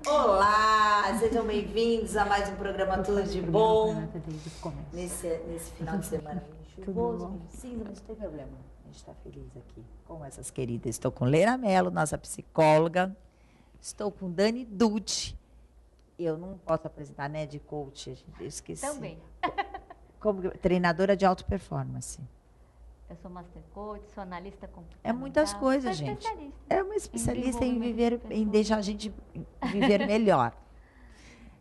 Olá, sejam bem-vindos a mais um programa Tudo de Bom. Nesse final de semana meio chuvoso, meio cinza, mas não tem problema. A gente está feliz aqui com essas queridas. Estou com Leila Mello, nossa psicóloga. Estou com Dani Dutti. Eu não posso apresentar, né, de coach, eu esqueci. Também. Como treinadora de alta performance. Eu sou master coach, sou analista comportamental. É muitas coisas, sou gente. Especialista É uma especialista em viver, em deixar a gente viver melhor.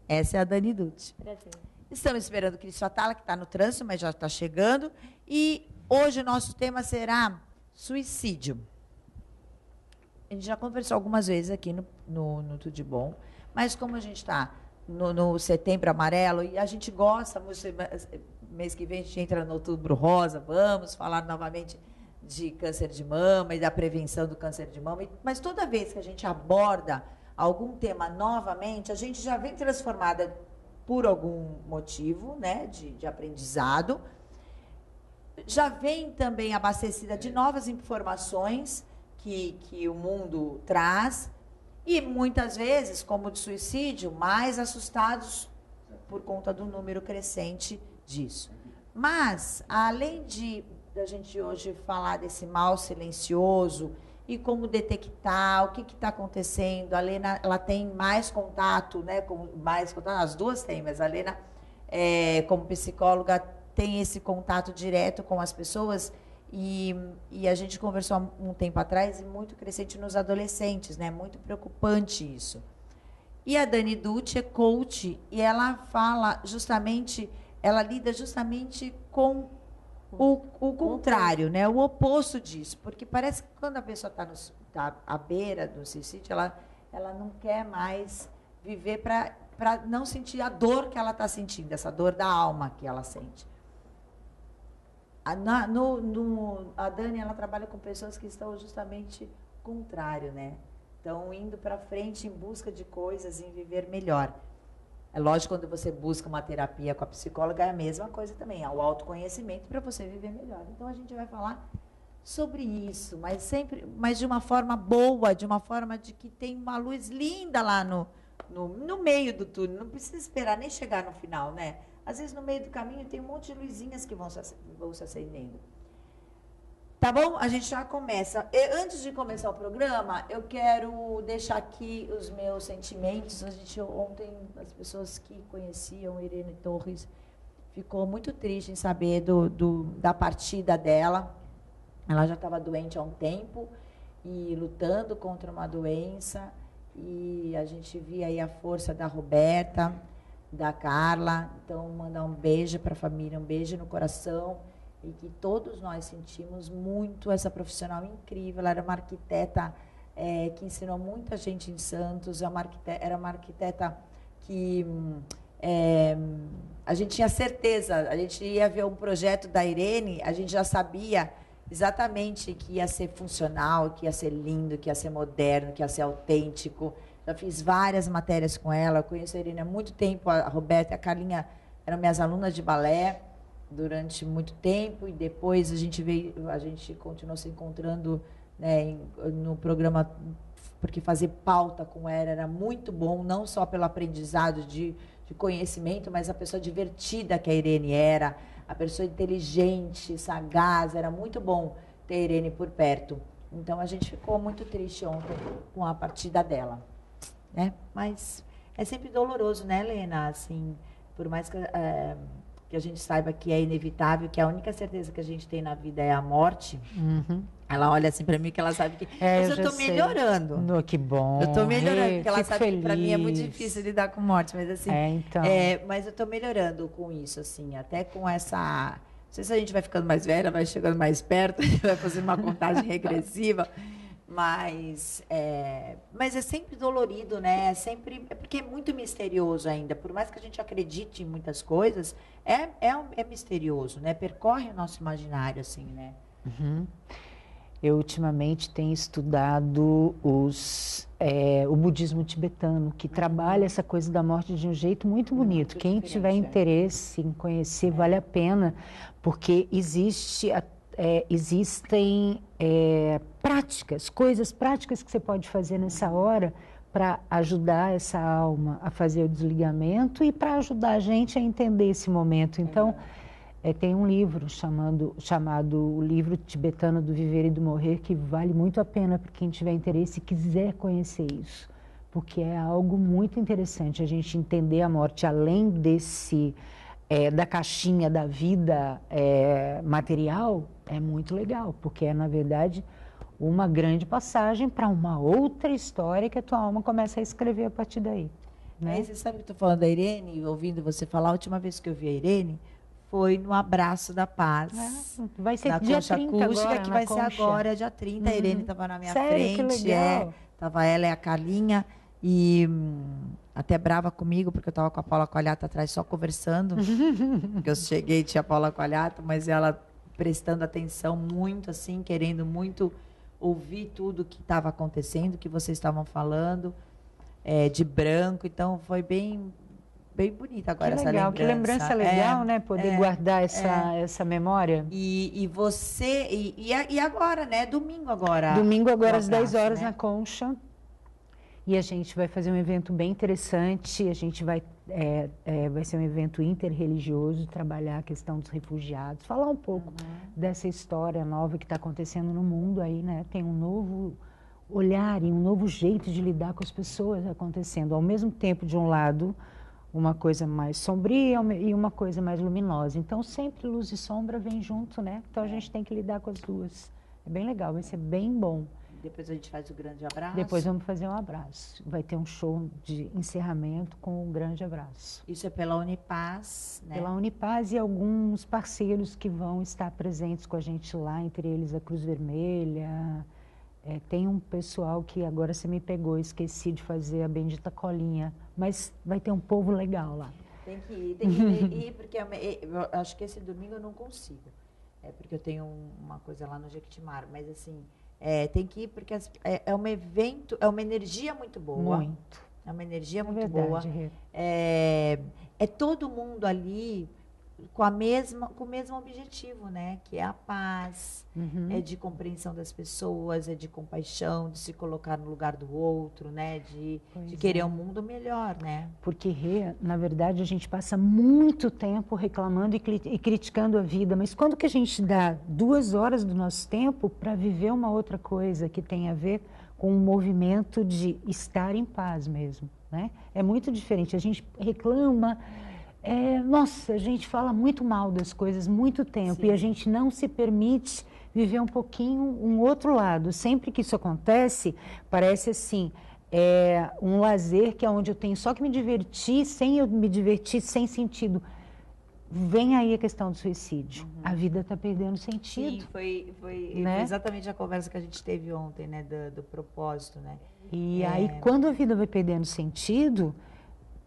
Essa é a Dani Dutti. Prazer. Estamos esperando o Cris Fatala, que está no trânsito, mas já está chegando. E hoje o nosso tema será suicídio. A gente já conversou algumas vezes aqui no Tudo de Bom, mas como a gente está no Setembro Amarelo, e a gente gosta, mês que vem a gente entra no Outubro Rosa, vamos falar novamente de câncer de mama e da prevenção do câncer de mama, mas toda vez que a gente aborda algum tema novamente, a gente já vem transformada por algum motivo, né, de aprendizado, já vem também abastecida de novas informações que o mundo traz, e muitas vezes, como de suicídio, mais assustados por conta do número crescente disso. Mas, além de a gente hoje falar desse mal silencioso e como detectar o que está acontecendo, a Lena, ela tem mais contato, né, as duas têm, mas a Lena, como psicóloga, tem esse contato direto com as pessoas. E a gente conversou há um tempo atrás, e muito crescente nos adolescentes, né? Muito preocupante isso. E a Dani Dutti é coach, e ela fala justamente, ela lida justamente com o contrário, né? O oposto disso. Porque parece que quando a pessoa está à beira do suicídio, ela não quer mais viver para não sentir a dor que ela está sentindo, essa dor da alma que ela sente. A Dani, ela trabalha com pessoas que estão justamente contrário, né? Estão indo para frente em busca de coisas, em viver melhor. É lógico, quando você busca uma terapia com a psicóloga, é a mesma coisa também, é o autoconhecimento para você viver melhor. Então, a gente vai falar sobre isso, mas de uma forma boa, de uma forma de que tem uma luz linda lá no meio do túnel. Não precisa esperar nem chegar no final, né? Às vezes, no meio do caminho, tem um monte de luzinhas que vão se acendendo. Tá bom? A gente já começa. Antes de começar o programa, eu quero deixar aqui os meus sentimentos. Ontem, as pessoas que conheciam Irene Torres ficou muito triste em saber da partida dela. Ela já estava doente há um tempo e lutando contra uma doença. E a gente via aí a força da Roberta, da Carla. Então, mandar um beijo para a família, um beijo no coração, e que todos nós sentimos muito essa profissional incrível. Ela era uma arquiteta que ensinou muita gente em Santos, era uma arquiteta que a gente tinha certeza, a gente ia ver um projeto da Irene, a gente já sabia exatamente que ia ser funcional, que ia ser lindo, que ia ser moderno, que ia ser autêntico. Já fiz várias matérias com ela, eu conheço a Irene há muito tempo, a Roberta e a Carlinha eram minhas alunas de balé durante muito tempo, e depois a gente continuou se encontrando, né, no programa, porque fazer pauta com ela era muito bom, não só pelo aprendizado de conhecimento, mas a pessoa divertida que a Irene era, a pessoa inteligente, sagaz, era muito bom ter a Irene por perto. Então, a gente ficou muito triste ontem com a partida dela, né? Mas é sempre doloroso, né, Helena? Assim, por mais que a gente saiba que é inevitável, que a única certeza que a gente tem na vida é a morte. Uhum. Ela olha assim para mim, que ela sabe que eu estou melhorando. No, que bom. Eu estou melhorando, porque ela sabe feliz. Que para mim é muito difícil lidar com morte, mas assim, então. Mas eu estou melhorando com isso, assim, até com essa. Não sei se a gente vai ficando mais velha, vai chegando mais perto, vai fazer uma contagem regressiva, mas é sempre dolorido, né? É porque é muito misterioso ainda. Por mais que a gente acredite em muitas coisas, é misterioso, né? Percorre o nosso imaginário, assim, né? Uhum. Eu ultimamente tenho estudado o budismo tibetano, que trabalha essa coisa da morte de um jeito muito bonito. Quem tiver interesse em conhecer, vale a pena, porque existem práticas, coisas práticas que você pode fazer nessa hora para ajudar essa alma a fazer o desligamento e para ajudar a gente a entender esse momento. Então, tem um livro chamado O Livro Tibetano do Viver e do Morrer, que vale muito a pena para quem tiver interesse e quiser conhecer isso, porque é algo muito interessante a gente entender a morte além da caixinha da vida material. É muito legal, porque é, na verdade, uma grande passagem para uma outra história que a tua alma começa a escrever a partir daí. Né? Aí, você sabe que eu estou falando da Irene, ouvindo você falar, a última vez que eu vi a Irene foi no Abraço da Paz. Vai ser na dia Concha 30 Acústica, agora, que na vai Concha. ser agora, dia 30. A Irene estava na minha Sério? frente. Que legal. Tava ela e a Carlinha. E até brava comigo, porque eu estava com a Paula Coalhato atrás só conversando. Porque eu cheguei e tinha a Paula Coalhato, mas ela prestando atenção muito, assim, querendo muito ouvir tudo o que estava acontecendo, que vocês estavam falando, de branco. Então, foi bem bonita agora essa lembrança. Que lembrança legal, né? Poder guardar essa memória. E você... E agora, né? Domingo agora. Domingo agora, às Abraço, 10 horas, né? na Concha. E a gente vai fazer um evento bem interessante. A gente vai ser um evento interreligioso, trabalhar a questão dos refugiados, falar um pouco dessa história nova que está acontecendo no mundo aí, né? Tem um novo olhar e um novo jeito de lidar com as pessoas acontecendo. Ao mesmo tempo, de um lado, uma coisa mais sombria e uma coisa mais luminosa. Então, sempre luz e sombra vêm junto, né? Então, a gente tem que lidar com as duas. É bem legal, vai ser bem bom. Depois a gente faz o grande abraço. Depois vamos fazer um abraço. Vai ter um show de encerramento com um grande abraço. Isso é pela Unipaz, né? Pela Unipaz e alguns parceiros que vão estar presentes com a gente lá, entre eles a Cruz Vermelha. Tem um pessoal que agora você me pegou, esqueci de fazer a bendita colinha, mas vai ter um povo legal lá. Tem que ir, porque eu acho que esse domingo eu não consigo. Porque eu tenho uma coisa lá no Jequitimar, mas assim... tem que ir porque é um evento, é uma energia muito boa. Muito. É uma energia muito verdade, boa. Rê. É todo mundo ali com o mesmo objetivo, né? Que é a paz, é de compreensão das pessoas, é de compaixão, de se colocar no lugar do outro, né? De querer um mundo melhor, né? Porque, Rê, na verdade, a gente passa muito tempo reclamando e criticando a vida, mas quando que a gente dá 2 horas do nosso tempo para viver uma outra coisa que tem a ver com um movimento de estar em paz mesmo, né? É muito diferente. A gente reclama... nossa, a gente fala muito mal das coisas muito tempo. Sim. E a gente não se permite viver um pouquinho um outro lado. Sempre que isso acontece, parece assim, um lazer que é onde eu tenho só que me divertir, sem eu me divertir, sem sentido. Vem aí a questão do suicídio. A vida está perdendo sentido. Sim, foi né? exatamente a conversa que a gente teve ontem, né, do propósito, né? E aí, quando a vida vai perdendo sentido...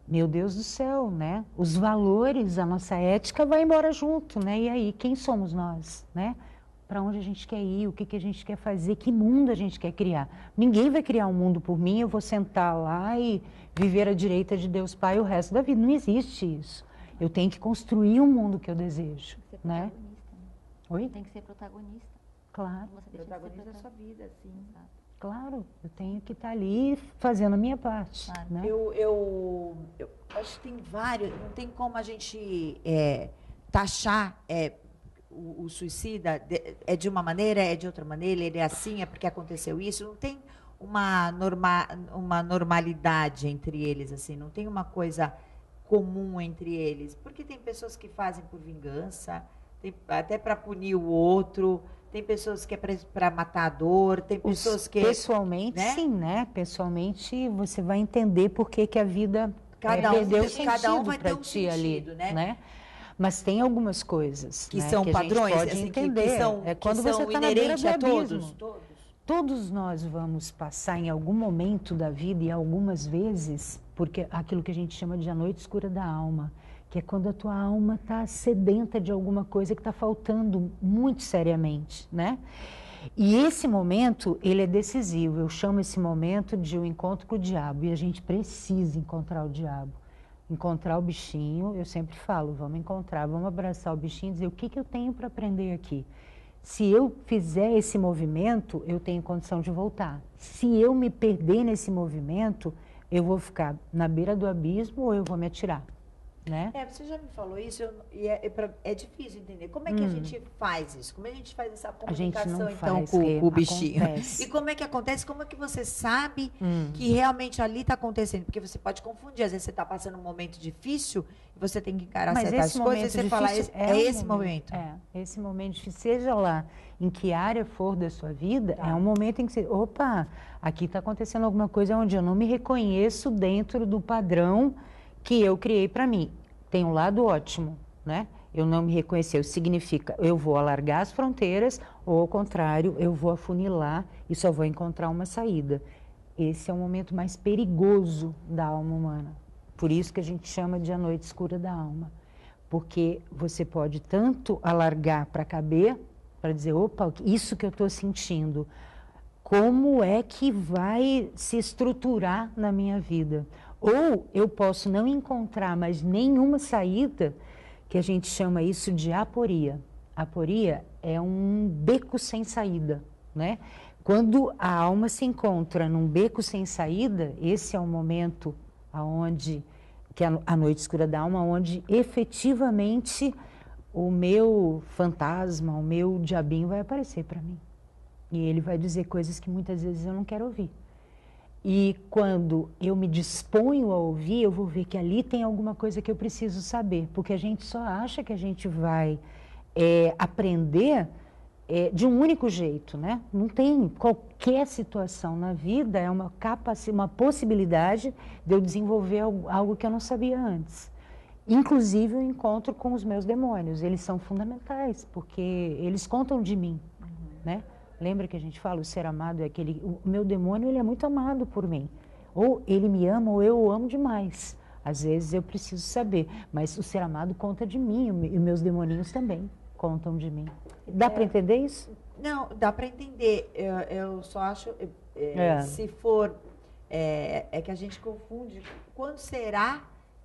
Meu Deus do céu, né? Os valores, a nossa ética vai embora junto, né? E aí, quem somos nós, né? Para onde a gente quer ir, o que a gente quer fazer, que mundo a gente quer criar. Ninguém vai criar um mundo por mim, eu vou sentar lá e viver à direita de Deus Pai o resto da vida. Não existe isso. Eu tenho que construir um mundo que eu desejo, Tem que ser né? protagonista, né? Oi? Tem que ser protagonista. Claro. Você deixa Protagonista de da ser sua vida, sim. Exato. Claro, eu tenho que estar ali fazendo a minha parte. Claro. Né? Eu acho que tem vários, não tem como a gente taxar o suicida, é de uma maneira, é de outra maneira, ele é assim, é porque aconteceu isso, não tem uma normalidade entre eles, assim, não tem uma coisa comum entre eles, porque tem pessoas que fazem por vingança, até para punir o outro. Tem pessoas que é para matar a dor, tem pessoas que... Pessoalmente, né? Sim, né? Pessoalmente, você vai entender por que a vida perdeu sentido cada um vai ter um ti sentido, ali, né? Mas tem algumas coisas que são padrões, a gente pode entender. Que são, quando que você são está na beira do abismo. Todos. Todos nós vamos passar em algum momento da vida e algumas vezes, porque aquilo que a gente chama de a noite escura da alma, que é quando a tua alma está sedenta de alguma coisa que está faltando muito seriamente, né? E esse momento, ele é decisivo. Eu chamo esse momento de um encontro com o diabo. E a gente precisa encontrar o diabo. Encontrar o bichinho, eu sempre falo, vamos encontrar, vamos abraçar o bichinho e dizer o que eu tenho para aprender aqui. Se eu fizer esse movimento, eu tenho condição de voltar. Se eu me perder nesse movimento, eu vou ficar na beira do abismo ou eu vou me atirar, né? Você já me falou isso e é difícil entender. Como é que a gente faz isso? Como é que a gente faz essa comunicação, então, com o bichinho? Acontece. E como é que acontece? Como é que você sabe que realmente ali está acontecendo? Porque você pode confundir. Às vezes você está passando um momento difícil e você tem que encarar certas coisas e você fala, é esse momento. Esse momento difícil, seja lá em que área for da sua vida, é um momento em que você, opa, aqui está acontecendo alguma coisa onde eu não me reconheço dentro do padrão que eu criei para mim. Tem um lado ótimo, né? Eu não me reconhecer, significa eu vou alargar as fronteiras ou, ao contrário, eu vou afunilar e só vou encontrar uma saída. Esse é o momento mais perigoso da alma humana. Por isso que a gente chama de a noite escura da alma. Porque você pode tanto alargar para caber, para dizer, opa, isso que eu estou sentindo, como é que vai se estruturar na minha vida? Ou eu posso não encontrar mais nenhuma saída, que a gente chama isso de aporia. Aporia é um beco sem saída, né? Quando a alma se encontra num beco sem saída, esse é o momento aonde, que é a noite escura da alma, onde efetivamente o meu fantasma, o meu diabinho vai aparecer para mim. E ele vai dizer coisas que muitas vezes eu não quero ouvir. E quando eu me disponho a ouvir, eu vou ver que ali tem alguma coisa que eu preciso saber. Porque a gente só acha que a gente vai aprender de um único jeito, né? Não tem qualquer situação na vida, é uma possibilidade de eu desenvolver algo que eu não sabia antes. Inclusive o encontro com os meus demônios, eles são fundamentais, porque eles contam de mim, né? Lembra que a gente fala, o ser amado é aquele... O meu demônio, ele é muito amado por mim. Ou ele me ama, ou eu o amo demais. Às vezes eu preciso saber, mas o ser amado conta de mim, e meus demoninhos também contam de mim. Dá para entender isso? Não, dá para entender. Eu só acho, se for... É que a gente confunde. Quando será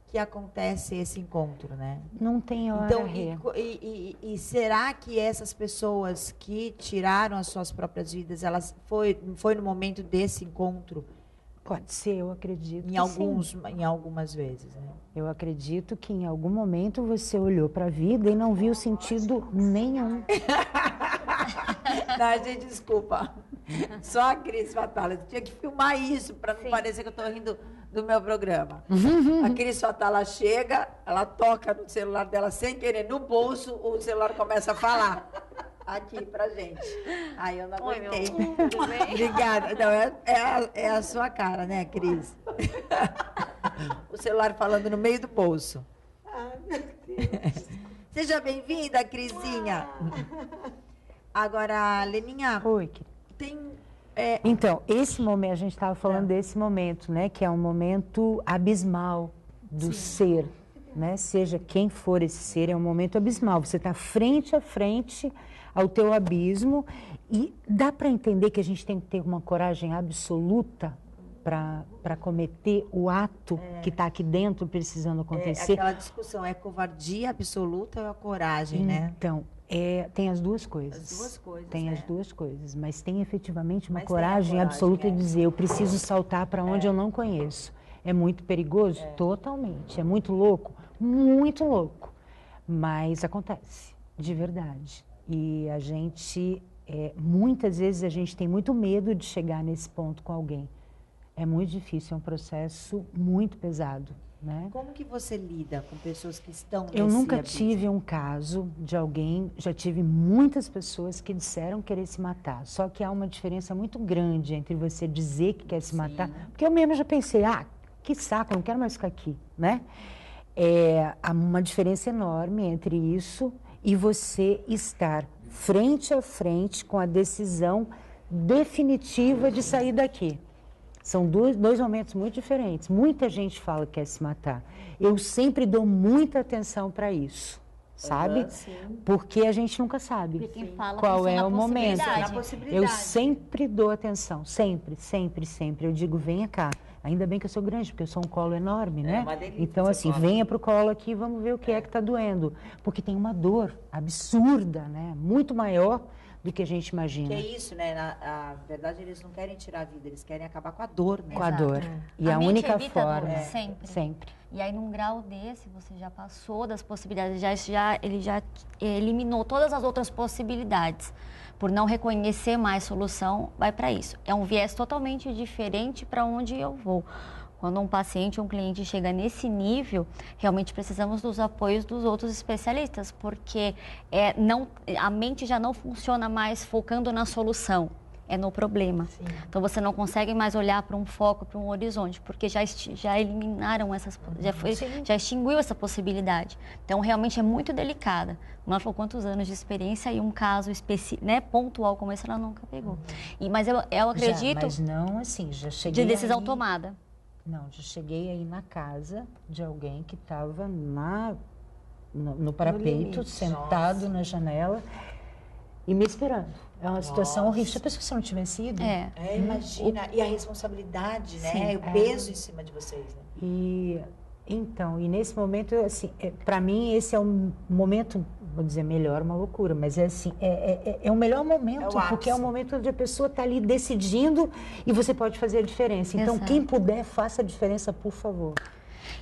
que acontece esse encontro, né? Não tem hora. Então, e será que essas pessoas que tiraram as suas próprias vidas, elas foi no momento desse encontro? Pode ser, eu acredito. Em algumas vezes, né? Eu acredito que em algum momento você olhou para a vida e não viu sentido nenhum. Não, gente, desculpa. Só a Cris Fatala. Eu tinha que filmar isso para não parecer que eu estou rindo do meu programa. A Cris Fatala chega, ela toca no celular dela sem querer, no bolso, o celular começa a falar. Aqui pra gente. Aí eu não aguentei. Tudo bem? Obrigada. Não, é a sua cara, né, Cris? O celular falando no meio do bolso. Ai, meu Deus. Seja bem-vinda, Crisinha. Agora, Leninha, Oi, querida. tem... Então, esse momento, a gente estava falando desse momento, né? Que é um momento abismal do ser, né? Seja quem for esse ser, é um momento abismal. Você está frente a frente ao teu abismo e dá para entender que a gente tem que ter uma coragem absoluta para cometer o ato que está aqui dentro precisando acontecer. Aquela discussão, é covardia absoluta ou é a coragem, né? Então, tem as duas coisas. As duas coisas, Tem as duas coisas, mas tem efetivamente uma Mas tem a coragem coragem, absoluta de dizer, eu preciso saltar para onde eu não conheço. É muito perigoso? Totalmente. É muito louco? Muito louco. Mas acontece, de verdade. E a gente, muitas vezes a gente tem muito medo de chegar nesse ponto com alguém. É muito difícil, é um processo muito pesado, né? Como que você lida com pessoas que estão Eu nesse nunca abismo? tive um caso de alguém, já tive muitas pessoas que disseram querer se matar. Só que há uma diferença muito grande entre você dizer que quer se matar, porque eu mesma já pensei, que saco, eu não quero mais ficar aqui, né? Há uma diferença enorme entre isso e você estar frente a frente com a decisão definitiva de sair daqui. São dois momentos muito diferentes. Muita gente fala que quer se matar. Eu sempre dou muita atenção para isso, sabe? Porque a gente nunca sabe Porque quem fala qual pensa é na o momento. possibilidade. Eu sempre dou atenção, sempre, sempre, sempre. Eu digo, venha cá. Ainda bem que eu sou grande, porque eu sou um colo enorme, né? uma delícia Então, esse assim, colo. venha para o colo aqui, vamos ver o que é que está doendo. Porque tem uma dor absurda, né? Muito maior do que a gente imagina. Que é isso, né? Na verdade, eles não querem tirar a vida, eles querem acabar com a dor, né? Com a dor. E a mente única evita a dor, forma. sempre. Sempre. E aí, num grau desse, você já passou das possibilidades, ele já eliminou todas as outras possibilidades. Por não reconhecer mais solução, vai para isso. É um viés totalmente diferente para onde eu vou. Quando um paciente, um cliente chega nesse nível, realmente precisamos dos apoios dos outros especialistas, porque a mente já não funciona mais focando na solução, é no problema. Sim. Então, você não consegue mais olhar para um foco, para um horizonte, porque já eliminaram já extinguiu essa possibilidade. Então, realmente é muito delicada. Ela falou quantos anos de experiência e um caso pontual como esse ela nunca pegou. Mas eu acredito... Mas não assim, já cheguei de decisão aí, tomada. Não, já cheguei aí na casa de alguém que estava no parapeito, sentado na janela e me esperando. É uma situação horrível. Se a pessoa não tivesse ido... Imagina. E a responsabilidade, né? Sim, E o peso em cima de vocês, né? E nesse momento, assim, para mim, esse é um momento, vou dizer melhor, uma loucura, mas é o melhor momento, porque é o momento onde a pessoa está ali decidindo e você pode fazer a diferença. Então, Exato. quem puder, faça a diferença, por favor.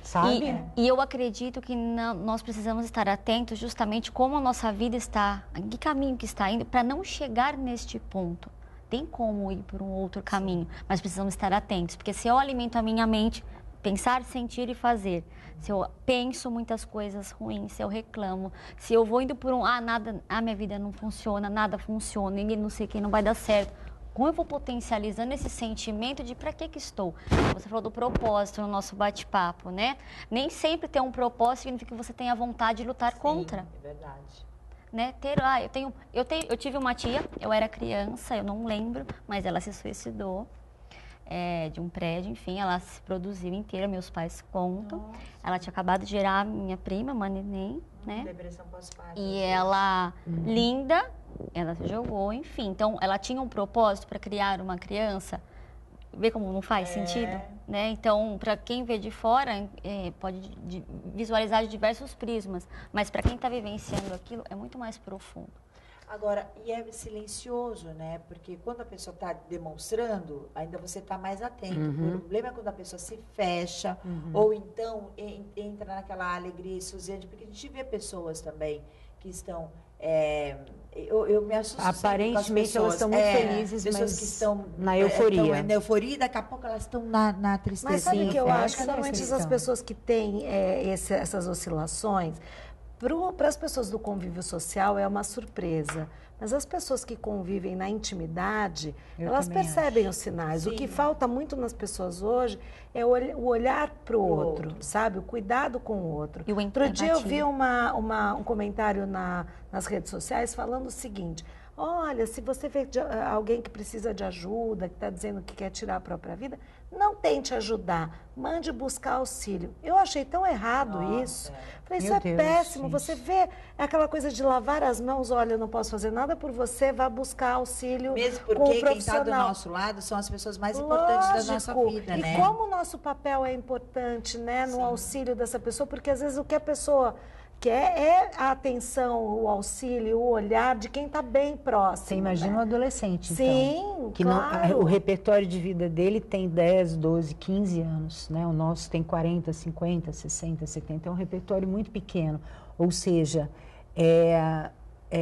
Sabe? E eu acredito que nós precisamos estar atentos justamente como a nossa vida está, em que caminho que está indo, para não chegar neste ponto. Tem como ir por um outro caminho, mas precisamos estar atentos, porque se eu alimento a minha mente, pensar, sentir e fazer, se eu penso muitas coisas ruins, se eu reclamo, se eu vou indo por minha vida não funciona, nada funciona, ninguém não sei quem não vai dar certo. Como eu vou potencializando esse sentimento de para que estou? Você falou do propósito no nosso bate-papo, né? Nem sempre ter um propósito significa que você tenha vontade de lutar contra. É verdade. Né? Eu tive uma tia, eu era criança, eu não lembro, mas ela se suicidou de um prédio, enfim, ela se produziu inteira, meus pais contam. Nossa. Ela tinha acabado de gerar a minha prima, uma neném, né? Depressão pós-parto. E ela, linda, ela se jogou, enfim. Então, ela tinha um propósito para criar uma criança. Vê como não faz sentido? Né? Então, para quem vê de fora, pode visualizar de diversos prismas. Mas para quem está vivenciando aquilo, é muito mais profundo. Agora, e é silencioso, né? Porque quando a pessoa está demonstrando, ainda você está mais atento. O problema é quando a pessoa se fecha, ou então entra naquela alegria esfuziante, porque a gente vê pessoas também que estão... eu me assusto aparentemente elas estão muito felizes, pessoas mas que estão na euforia. Na euforia e daqui a pouco elas estão na tristeza. Mas sabe o que eu acho? essa Normalmente questão. as pessoas que têm essas oscilações, para as pessoas do convívio social é uma surpresa. Mas as pessoas que convivem na intimidade, elas percebem os sinais. Sim. O que falta muito nas pessoas hoje é o olhar para o outro, sabe? O cuidado com o outro. E o Outro dia eu vi um comentário nas redes sociais falando o seguinte: olha, se você vê alguém que precisa de ajuda, que está dizendo que quer tirar a própria vida, não tente ajudar, mande buscar auxílio. Eu achei tão errado isso. Falei, isso é péssimo. Você vê aquela coisa de lavar as mãos, olha, eu não posso fazer nada por você, vá buscar auxílio mesmo com o porque quem profissional. está do nosso lado são as pessoas mais importantes da nossa vida, né? E como o nosso papel é importante, né, no auxílio dessa pessoa, porque às vezes o que a pessoa quer é a atenção, o auxílio, o olhar de quem está bem próximo. Você imagina um adolescente, então. Sim, que claro. O repertório de vida dele tem 10, 12, 15 anos, né? O nosso tem 40, 50, 60, 70. É um repertório muito pequeno. Ou seja,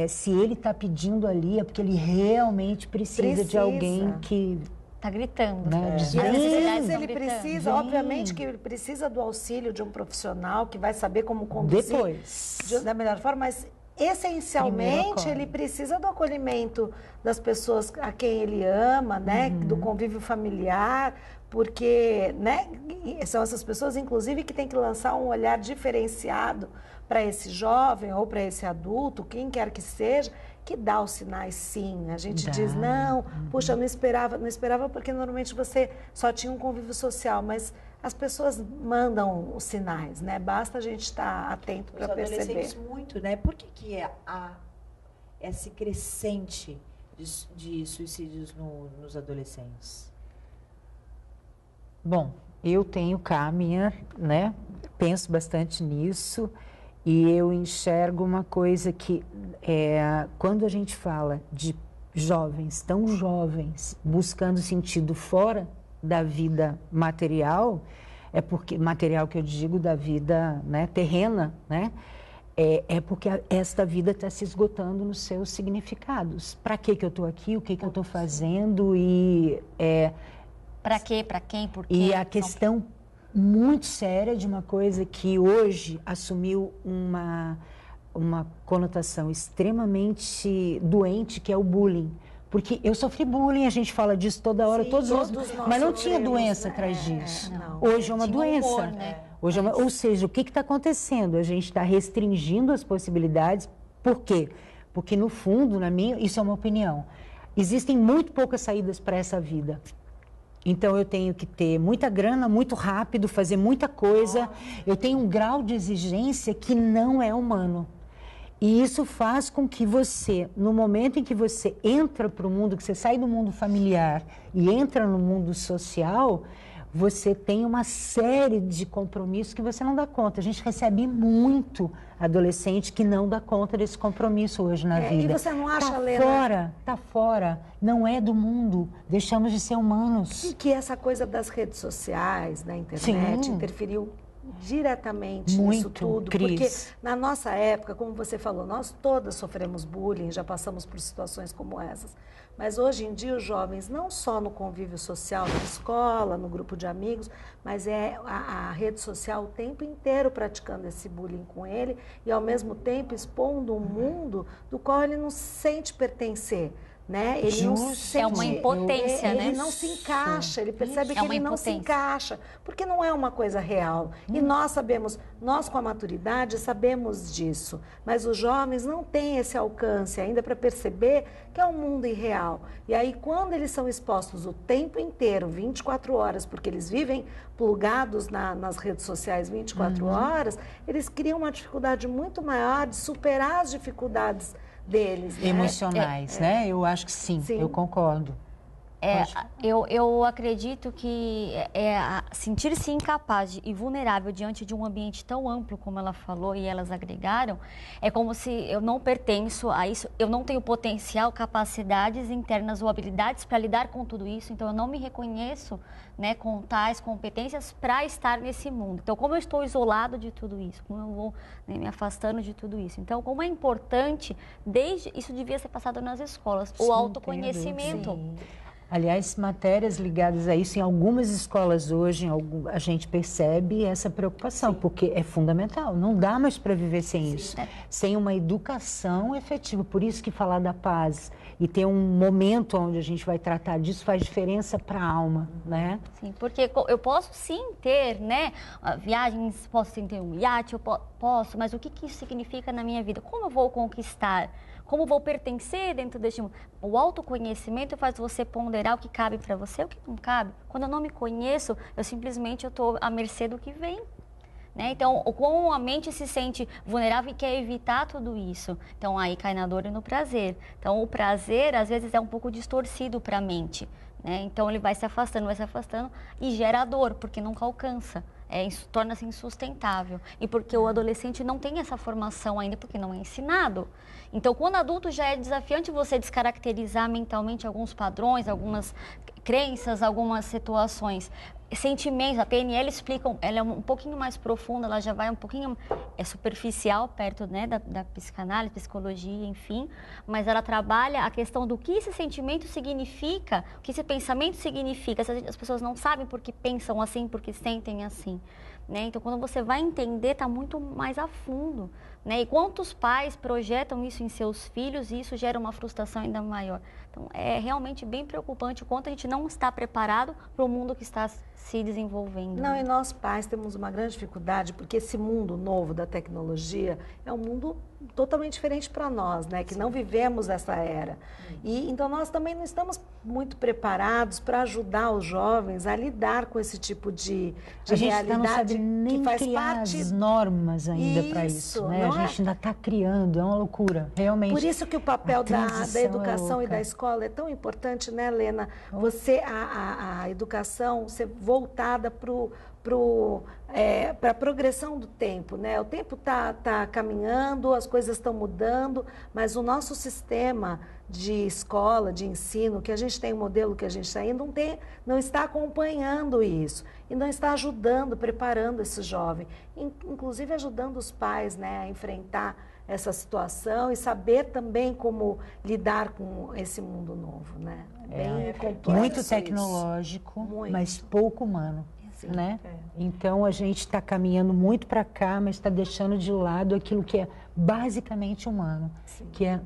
se ele está pedindo ali, é porque ele realmente precisa de alguém que... Está gritando. Né? E às vezes ele Gritando. precisa, obviamente que ele precisa do auxílio de um profissional que vai saber como conduzir Depois. da melhor forma, mas essencialmente ele precisa do acolhimento das pessoas a quem ele ama, né, do convívio familiar, porque, né, são essas pessoas inclusive que têm que lançar um olhar diferenciado para esse jovem ou para esse adulto, quem quer que seja, que dá os sinais, sim. A gente diz, não, puxa, eu não esperava porque normalmente você só tinha um convívio social, mas as pessoas mandam os sinais, né? Basta a gente estar atento para perceber. Os adolescentes muito, né? Por que esse crescente de suicídios nos adolescentes? Bom, eu tenho cá a minha, né? Penso bastante nisso. E eu enxergo uma coisa que, quando a gente fala de jovens, tão jovens, buscando sentido fora da vida material, é porque, material que eu digo da vida, né, terrena, né, é porque esta vida está se esgotando nos seus significados. Para que eu estou aqui? O que eu estou fazendo? E para quê? Para quem? Por quê? E a questão muito séria de uma coisa que hoje assumiu uma conotação extremamente doente, que é o bullying. Porque eu sofri bullying, a gente fala disso toda hora, Sim, todos nós, mas não tinha doença né? atrás disso. Não. Hoje é uma Tinha doença. humor, né? Hoje ou seja, o que está acontecendo? A gente está restringindo as possibilidades. Por quê? Porque, no fundo, isso é uma opinião, existem muito poucas saídas para essa vida. Então, eu tenho que ter muita grana, muito rápido, fazer muita coisa. Eu tenho um grau de exigência que não é humano. E isso faz com que você, no momento em que você entra para o mundo, que você sai do mundo familiar e entra no mundo social, você tem uma série de compromissos que você não dá conta. A gente recebe muito adolescente que não dá conta desse compromisso hoje na vida. E você não acha, Lena? Tá fora, não é do mundo, deixamos de ser humanos. E que essa coisa das redes sociais, da internet, interferiu diretamente nisso tudo, Cris. Porque na nossa época, como você falou, nós todas sofremos bullying, já passamos por situações como essas, mas hoje em dia os jovens, não só no convívio social na escola, no grupo de amigos, mas é a rede social o tempo inteiro praticando esse bullying com ele e ao mesmo tempo expondo um mundo do qual ele não se sente pertencer. Né? Ele não sente, é uma impotência, ele né? não se encaixa, ele percebe que ele não se impotência. encaixa, porque não é uma coisa real. E nós sabemos, nós com a maturidade sabemos disso, mas os jovens não têm esse alcance ainda para perceber que é um mundo irreal. E aí quando eles são expostos o tempo inteiro, 24 horas, porque eles vivem plugados nas redes sociais 24 horas, eles criam uma dificuldade muito maior de superar as dificuldades deles, né? Emocionais, né? Eu acho que sim, eu concordo. Eu acredito que sentir-se incapaz e vulnerável diante de um ambiente tão amplo como ela falou e elas agregaram, é como se eu não pertenço a isso, eu não tenho potencial, capacidades internas ou habilidades para lidar com tudo isso, então eu não me reconheço, né, com tais competências para estar nesse mundo. Então, como eu estou isolado de tudo isso, como eu vou, né, me afastando de tudo isso. Então, como é importante, isso devia ser passado nas escolas, o autoconhecimento. Aliás, matérias ligadas a isso, em algumas escolas hoje, a gente percebe essa preocupação, porque é fundamental, não dá mais para viver sem isso, sem uma educação efetiva. Por isso que falar da paz e ter um momento onde a gente vai tratar disso faz diferença para a alma, né? Sim, porque eu posso sim ter, né, viagens, posso sim ter um iate, eu posso, mas o que isso significa na minha vida? Como eu vou conquistar? Como vou pertencer dentro deste mundo? O autoconhecimento faz você ponderar o que cabe para você e o que não cabe. Quando eu não me conheço, eu simplesmente estou à mercê do que vem. Né? Então, como a mente se sente vulnerável e quer evitar tudo isso. Então, aí cai na dor e no prazer. Então, o prazer, às vezes, é um pouco distorcido para a mente. Né? Então, ele vai se afastando e gera dor, porque nunca alcança. Torna-se insustentável. E porque o adolescente não tem essa formação ainda, porque não é ensinado. Então, quando adulto, já é desafiante você descaracterizar mentalmente alguns padrões, algumas crenças, algumas situações. Sentimentos, a PNL explica, ela é um pouquinho mais profunda, ela já vai um pouquinho, superficial, perto, né, da psicanálise, psicologia, enfim, mas ela trabalha a questão do que esse sentimento significa, o que esse pensamento significa. As pessoas não sabem por que pensam assim, por que sentem assim. Né? Então, quando você vai entender, está muito mais a fundo. Né? E quantos pais projetam isso em seus filhos e isso gera uma frustração ainda maior. Então, é realmente bem preocupante o quanto a gente não está preparado para o mundo que está se desenvolvendo. Não, e nós pais temos uma grande dificuldade, porque esse mundo novo da tecnologia é um mundo totalmente diferente para nós, né? Que não vivemos essa era. E então nós também não estamos muito preparados para ajudar os jovens a lidar com esse tipo de a gente realidade não sabe nem que faz criar parte as normas ainda para isso, né? A gente ainda está criando, é uma loucura, realmente. Por isso que o papel da educação e da escola é tão importante, né, Lena? Você, a educação ser voltada para para a progressão do tempo, né? O tempo tá caminhando, as coisas estão mudando, mas o nosso sistema de escola, de ensino, que a gente tem, o modelo que a gente tem, não está acompanhando isso e não está ajudando, preparando esse jovem, inclusive ajudando os pais, né, a enfrentar essa situação e saber também como lidar com esse mundo novo, né? Bem complexo. Muito tecnológico, Muito. mas pouco humano. Sim, Né? Então a gente está caminhando muito para cá, mas está deixando de lado aquilo que é basicamente humano,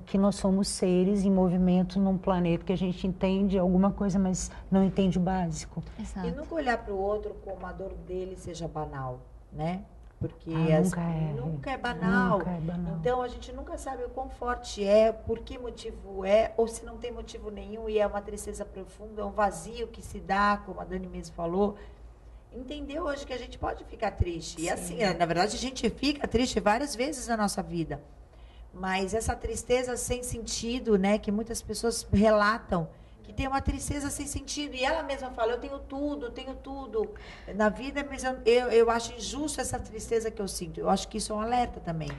que nós somos seres em movimento num planeta que a gente entende alguma coisa, mas não entende o básico. Exato. E nunca olhar para o outro como a dor dele seja banal, né? Porque nunca é banal. Nunca é banal. Então a gente nunca sabe o quão forte é, por que motivo é, ou se não tem motivo nenhum e é uma tristeza profunda, é um vazio que se dá, como a Dani mesmo falou. Entender hoje que a gente pode ficar triste. E assim, na verdade, a gente fica triste várias vezes na nossa vida. Mas essa tristeza sem sentido, né, que muitas pessoas relatam, que tem uma tristeza sem sentido. E ela mesma fala, eu tenho tudo na vida, mas eu acho injusto essa tristeza que eu sinto. Eu acho que isso é um alerta também.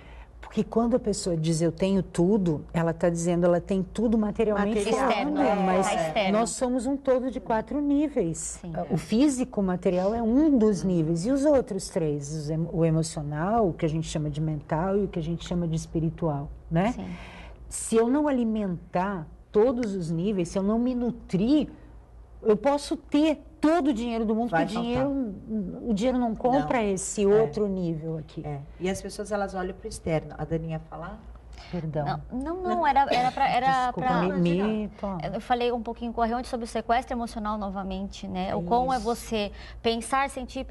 Porque quando a pessoa diz eu tenho tudo, ela está dizendo ela tem tudo materialmente Externo, falando, mas tá externo. nós somos um todo de 4 níveis. Sim. O físico, o material é um dos níveis. E os outros 3? O emocional, o que a gente chama de mental e o que a gente chama de espiritual, né? Sim. Se eu não alimentar todos os níveis, se eu não me nutrir, eu posso ter todo o dinheiro do mundo, porque o dinheiro não compra esse outro nível aqui. E as pessoas, elas olham para o externo. A Dani ia falar? Perdão. Não, era Desculpa, pra... Eu falei um pouquinho com a Rionde sobre o sequestro emocional novamente, né? O como é você pensar, sentir,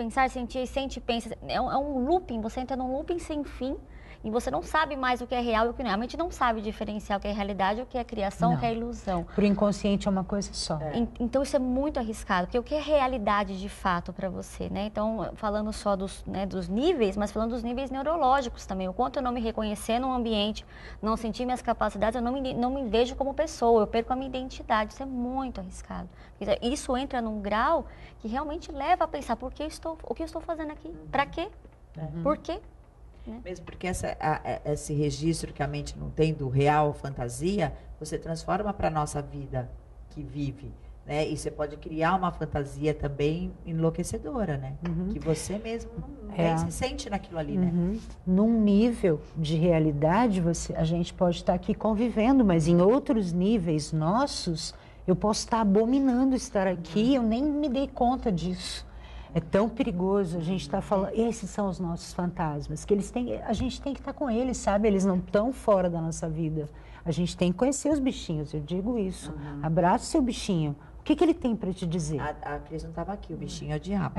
sente, pensa. É um looping, você entra num looping sem fim. E você não sabe mais o que é real e o que não é. A mente não sabe diferenciar o que é realidade, o que é criação, o que é ilusão. Pro inconsciente é uma coisa só. Então isso é muito arriscado, porque o que é realidade de fato para você, né? Então, falando só dos níveis, mas falando dos níveis neurológicos também. O quanto eu não me reconhecer num ambiente, não sentir minhas capacidades, eu não me vejo como pessoa, eu perco a minha identidade. Isso é muito arriscado. Isso entra num grau que realmente leva a pensar, o que eu estou fazendo aqui? Para quê? Por quê? Mesmo porque esse registro que a mente não tem do real, fantasia, você transforma para a nossa vida que vive, né? E você pode criar uma fantasia também enlouquecedora, né? Que você mesmo nem se sente naquilo ali, né? Num nível de realidade, a gente pode estar aqui convivendo, mas em outros níveis nossos, eu posso estar abominando estar aqui, eu nem me dei conta disso. É tão perigoso a gente estar falando, esses são os nossos fantasmas, que a gente tem que estar com eles, sabe? Eles não estão fora da nossa vida. A gente tem que conhecer os bichinhos, eu digo isso. Abraça o seu bichinho. O que ele tem para te dizer? A Cris não estava aqui, o bichinho é o diabo.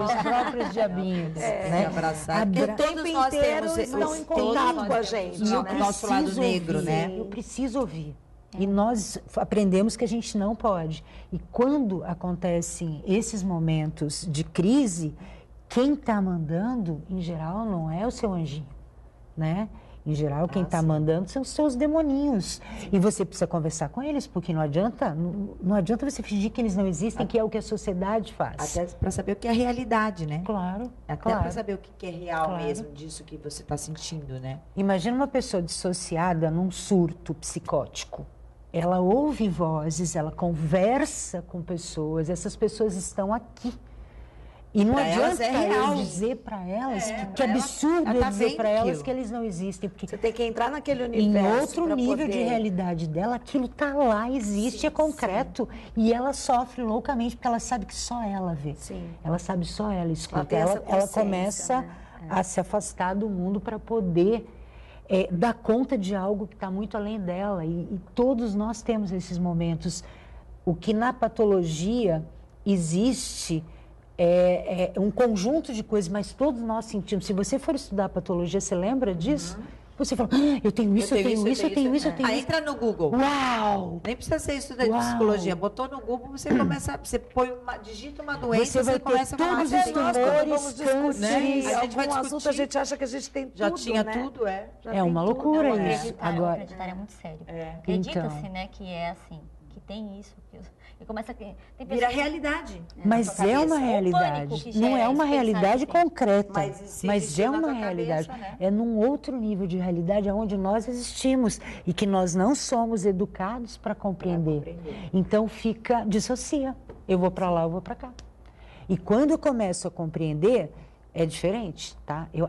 Os próprios diabinhos. Né? Abraçar. O tempo inteiro estão em contato com a gente. E o nosso lado negro, né? Eu preciso ouvir. E nós aprendemos que a gente não pode. E quando acontecem esses momentos de crise, quem está mandando, em geral, não é o seu anjinho, né? Em geral, quem está mandando são os seus demoninhos. E você precisa conversar com eles, porque não adianta você fingir que eles não existem, que é o que a sociedade faz. Até para saber o que é realidade, né? Claro. Até para saber o que é real mesmo disso que você está sentindo, né? Imagina uma pessoa dissociada num surto psicótico. Ela ouve vozes, ela conversa com pessoas, essas pessoas estão aqui. E não adianta eu dizer para elas que absurdo eu dizer para elas que eles não existem. Porque você tem que entrar naquele universo. Em outro nível de realidade dela, aquilo está lá, existe, é concreto. E ela sofre loucamente porque ela sabe que só ela vê. Ela sabe só ela escuta. Ela começa a se afastar do mundo para poder dar conta de algo que está muito além dela. E todos nós temos esses momentos. O que na patologia existe é um conjunto de coisas, mas todos nós sentimos. Se você for estudar patologia, você lembra disso? Você fala, eu tenho isso, eu tenho isso, eu tenho isso, eu tenho isso. Entra no Google. Uau! Nem precisa ser estudante de psicologia. Botou no Google, você começa, você digita uma doença, você começa a falar. Todos os tumores, cânceres, a gente vai discutir. assunto, a gente acha que a gente tem tudo, já tinha né? tudo, É uma loucura isso. Agora, acreditar é muito sério. Acredita-se, né, que é assim, que tem isso. E começa a... Tem Vira pessoas... realidade. Mas é uma realidade. Não é uma realidade concreta, mas é uma realidade. Né? É num outro nível de realidade onde nós existimos e que nós não somos educados para compreender. Então dissocia. Eu vou para lá, eu vou para cá. E quando eu começo a compreender, é diferente, tá? Eu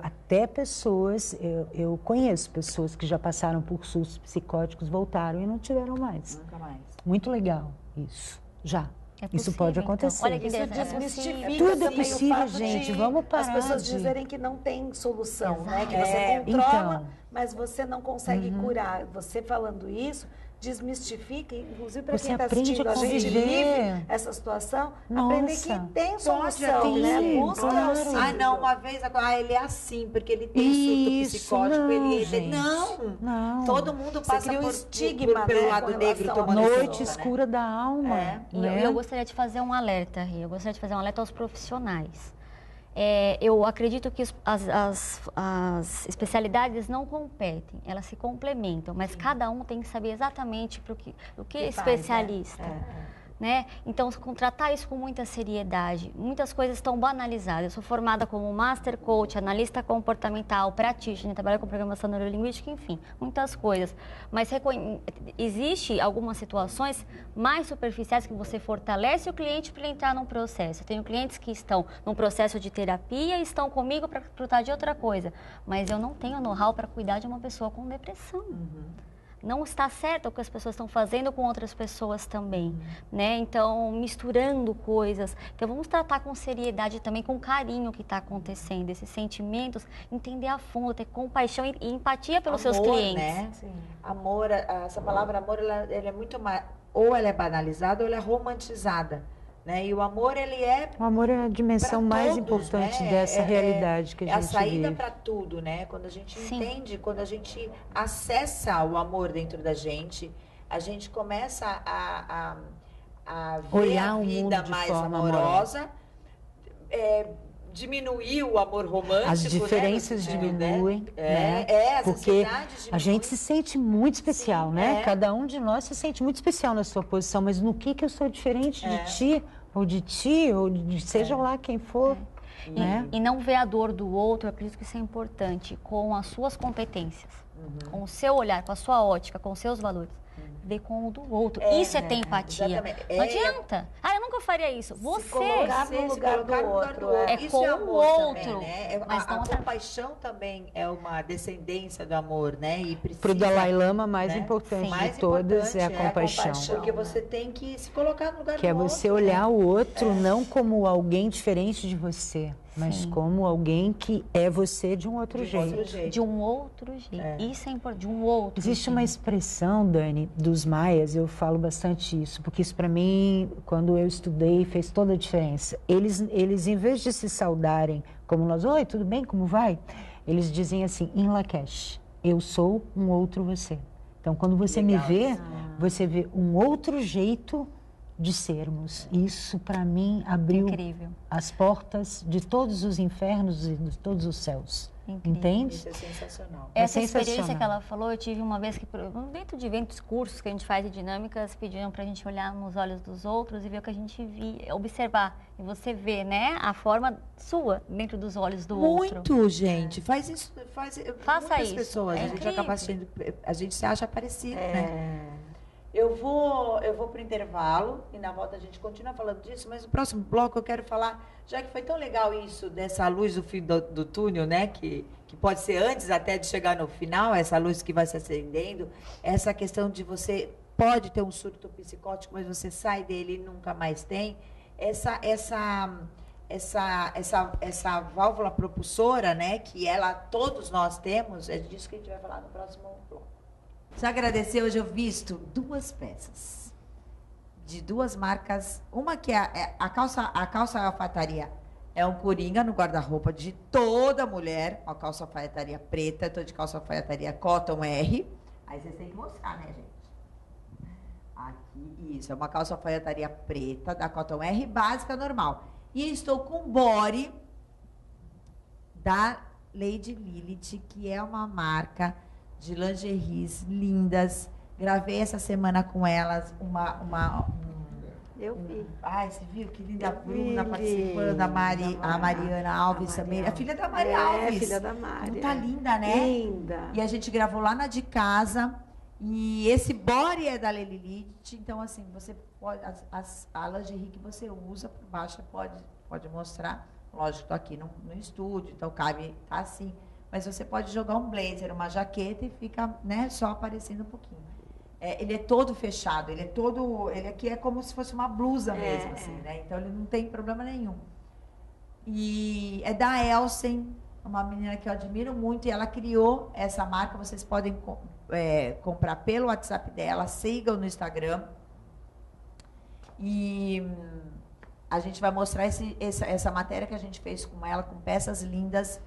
conheço pessoas que já passaram por surtos psicóticos, voltaram e não tiveram mais. Nunca mais. Muito legal isso, já. É Isso possível, pode então. acontecer. Olha que Isso interessante. desmistifica Tudo é também o possível, fato gente. de Vamos parar as pessoas de... dizerem que não tem solução, né? Que Exato. você controla, Então. mas você não consegue curar. Você falando isso desmistifica, inclusive para Você quem está aprende assistindo a a gente conviver. vive essa situação, aprender Nossa. que tem solução, Pode né? ter, Busca claro. auxílio. Ah, não, uma vez, ele é assim, porque ele tem surto Isso, psicótico. não, gente. Não, Não. todo mundo Você passa cria um por, estigma, pelo né, lado com negro relação à tomando pessoa, Noite conta, né? escura da alma. E né? eu gostaria de fazer um alerta, Rê. Eu gostaria de fazer um alerta aos profissionais. Eu acredito que as especialidades não competem, elas se complementam, mas cada um tem que saber exatamente o que é especialista. Né? Então, tratar isso com muita seriedade. Muitas coisas estão banalizadas. Eu sou formada como Master Coach, analista comportamental, practitioner, trabalho com programação neurolinguística, enfim, muitas coisas. Mas existe algumas situações mais superficiais que você fortalece o cliente para ele entrar num processo. Eu tenho clientes que estão num processo de terapia e estão comigo para tratar de outra coisa. Mas eu não tenho know-how para cuidar de uma pessoa com depressão. Não está certo o que as pessoas estão fazendo com outras pessoas também, né? Então, misturando coisas. Então, vamos tratar com seriedade também, com carinho o que está acontecendo, esses sentimentos, entender a fundo, ter compaixão e empatia pelos seus clientes. Né? Amor, essa palavra amor, ela é muito mais... Ou ela é banalizada ou ela é romantizada. Né? E o amor, ele é... O amor é a dimensão pra mais todos, importante né? dessa realidade que a gente É a saída vive. para tudo, né? Quando a gente Sim. entende, quando a gente acessa o amor dentro da gente, a gente começa a ver Olhar a o vida mundo de mais forma amorosa, diminuir o amor romântico, As diferenças né? No sentido, diminuem, né? né? As Porque ansiedades a diminuem. gente se sente muito especial, Sim, né? é. Cada um de nós se sente muito especial na sua posição, mas no que eu sou diferente de ti, ou de seja lá quem for, né? E não ver a dor do outro, eu acredito que isso é importante, com as suas competências, com o seu olhar, com a sua ótica, com os seus valores. Ver com o do outro. Isso é ter empatia. Exatamente. Não adianta. Eu nunca faria isso. Você. colocar no lugar do outro. Isso com é o amor outro. também, né? Mas A não compaixão também é uma descendência do amor, né? E precisa, Para o Dalai Lama, a mais né? importante Mais de todas é a importante compaixão. Porque você tem que se colocar no lugar Que é do você outro, olhar né? o outro não como alguém diferente de você, mas como alguém que é você de um outro jeito. De um outro jeito. Isso é importante. De um outro Existe jeito. uma expressão, Dani, dos maias, eu falo bastante isso, porque isso para mim, quando eu estudei, fez toda a diferença. Eles, em vez de se saudarem como nós, oi, tudo bem, como vai? Eles dizem assim, em Lakesh, eu sou um outro você. Então, quando você me vê, você vê um outro jeito de sermos. Isso, para mim, abriu Incrível. as portas de todos os infernos e de todos os céus. Incrível. Entende? Isso é sensacional. Essa É experiência sensacional. que ela falou, eu tive uma vez que, dentro de eventos, cursos que a gente faz de dinâmicas, pediram pra gente olhar nos olhos dos outros e ver o que a gente via, observar. E você vê, né, a forma sua dentro dos olhos do outro. Muito, gente. Faz isso. Faça muitas isso. pessoas. É A gente incrível. acaba sendo. A gente se acha parecido, né? Eu vou para o intervalo e na volta a gente continua falando disso, mas no próximo bloco eu quero falar, já que foi tão legal isso dessa luz do fim do túnel, né? Que pode ser antes até de chegar no final, essa luz que vai se acendendo, essa questão de você pode ter um surto psicótico, mas você sai dele e nunca mais tem. Essa válvula propulsora, né? Que todos nós temos, é disso que a gente vai falar no próximo bloco. Já agradecer, hoje eu visto 2 peças de 2 marcas. Uma que é a calça alfaiataria é um coringa no guarda-roupa de toda mulher, uma calça alfaiataria preta, tô de calça alfaiataria Cotton R. Aí vocês têm que mostrar, né, gente? Aqui, isso, é uma calça alfaiataria preta da Cotton R, básica, normal. E estou com body da Lady Lilith, que é uma marca de lingeries lindas. Gravei essa semana com elas Eu vi. Ai, você viu que linda a Bruna participando, a Mariana Alves também. A filha da Maria Alves. Filha da Mari. Não tá linda, né? Linda. E a gente gravou lá na de casa. E esse body é da Lelilith. Então, assim, você pode. A lingerie que você usa por baixo pode mostrar. Lógico, estou aqui no estúdio, então cabe tá assim. Mas você pode jogar um blazer, uma jaqueta e fica, né, só aparecendo um pouquinho. Ele é todo fechado, ele aqui é como se fosse uma blusa mesmo, assim, né? Então ele não tem problema nenhum. E é da Elsen, uma menina que eu admiro muito, e ela criou essa marca. Vocês podem comprar pelo WhatsApp dela, sigam no Instagram. E a gente vai mostrar essa matéria que a gente fez com ela, com peças lindas,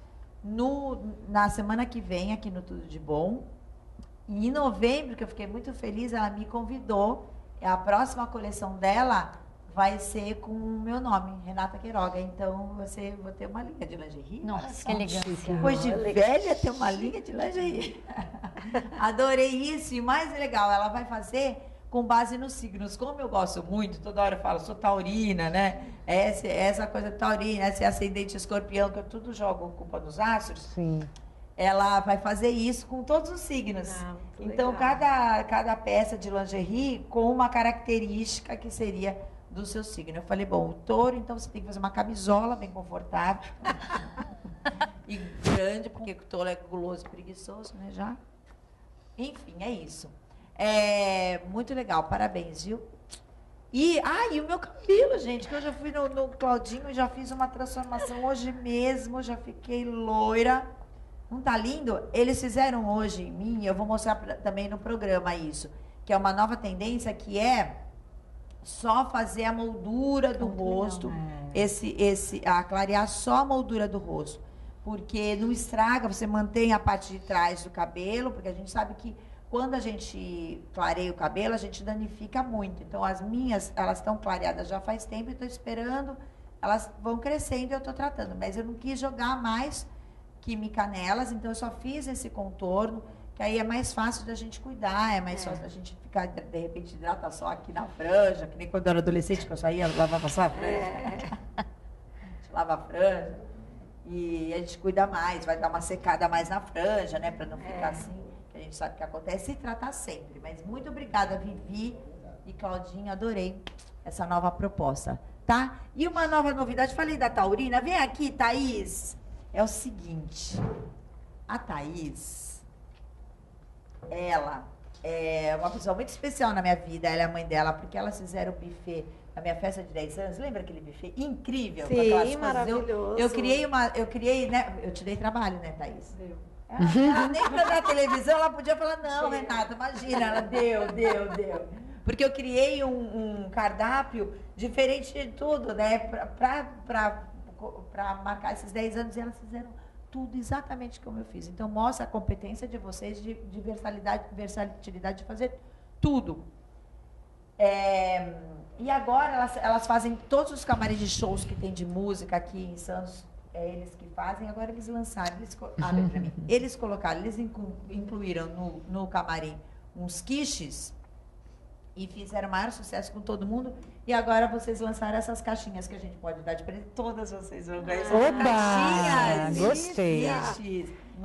na semana que vem, aqui no Tudo de Bom. E em novembro, que eu fiquei muito feliz, ela me convidou. A próxima coleção dela vai ser com o meu nome, Renata Queiroga. Então, vou ter uma linha de lingerie. Nossa, que elegância. Depois de velha, ter uma linha de lingerie. Adorei isso. E mais legal, ela vai fazer com base nos signos. Como eu gosto muito, toda hora eu falo, sou taurina, né? Essa coisa taurina, esse ascendente escorpião, que eu tudo jogo culpa dos astros. Sim. Ela vai fazer isso com todos os signos. Então, cada peça de lingerie com uma característica que seria do seu signo. Eu falei, bom, o touro, então você tem que fazer uma camisola bem confortável e grande, porque o touro é guloso e preguiçoso, né, já? Enfim, é isso. Muito legal, parabéns, viu? E o meu cabelo, gente, que eu já fui no Claudinho e já fiz uma transformação hoje mesmo, já fiquei loira. Não tá lindo? Eles fizeram hoje em mim, eu vou mostrar também no programa isso, que é uma nova tendência, que é só fazer a moldura do rosto, clarear só a moldura do rosto, porque não estraga, você mantém a parte de trás do cabelo, porque a gente sabe que quando a gente clareia o cabelo, a gente danifica muito. Então, as minhas, elas estão clareadas já faz tempo, eu estou esperando, elas vão crescendo e eu estou tratando, mas eu não quis jogar mais química nelas, então eu só fiz esse contorno, que aí é mais fácil da gente cuidar, é mais fácil da gente ficar, de repente, hidrata só aqui na franja, que nem quando eu era adolescente, que eu saía, lavava só a franja. A gente lava a franja e a gente cuida mais, vai dar uma secada mais na franja, né, para não ficar assim, que a gente sabe que acontece, e tratar sempre. Mas muito obrigada, Vivi e Claudinha, adorei essa nova proposta, tá? E uma nova novidade, falei da Taurina, vem aqui, Thaís. É o seguinte, a Thaís, ela é uma pessoa muito especial na minha vida, ela é a mãe dela, porque elas fizeram o buffet na minha festa de 10 anos, lembra aquele buffet incrível? Sim, maravilhoso. Eu criei, né, eu te dei trabalho, né, Thaís? Deu. Ela nem pra dar televisão, ela podia falar, não, Renata, imagina, ela deu. Porque eu criei um cardápio diferente de tudo, né, para marcar esses 10 anos, e elas fizeram tudo exatamente como eu fiz. Então, mostra a competência de vocês de versatilidade de fazer tudo. E agora, elas fazem todos os camarins de shows que tem de música aqui em Santos, eles que fazem. Agora eles lançaram, eles colocaram, eles incluíram no camarim uns quiches, e fizeram o maior sucesso com todo mundo. E agora vocês lançaram essas caixinhas que a gente pode dar de presente. Todas vocês vão ganhar essas caixinhas. Gostei.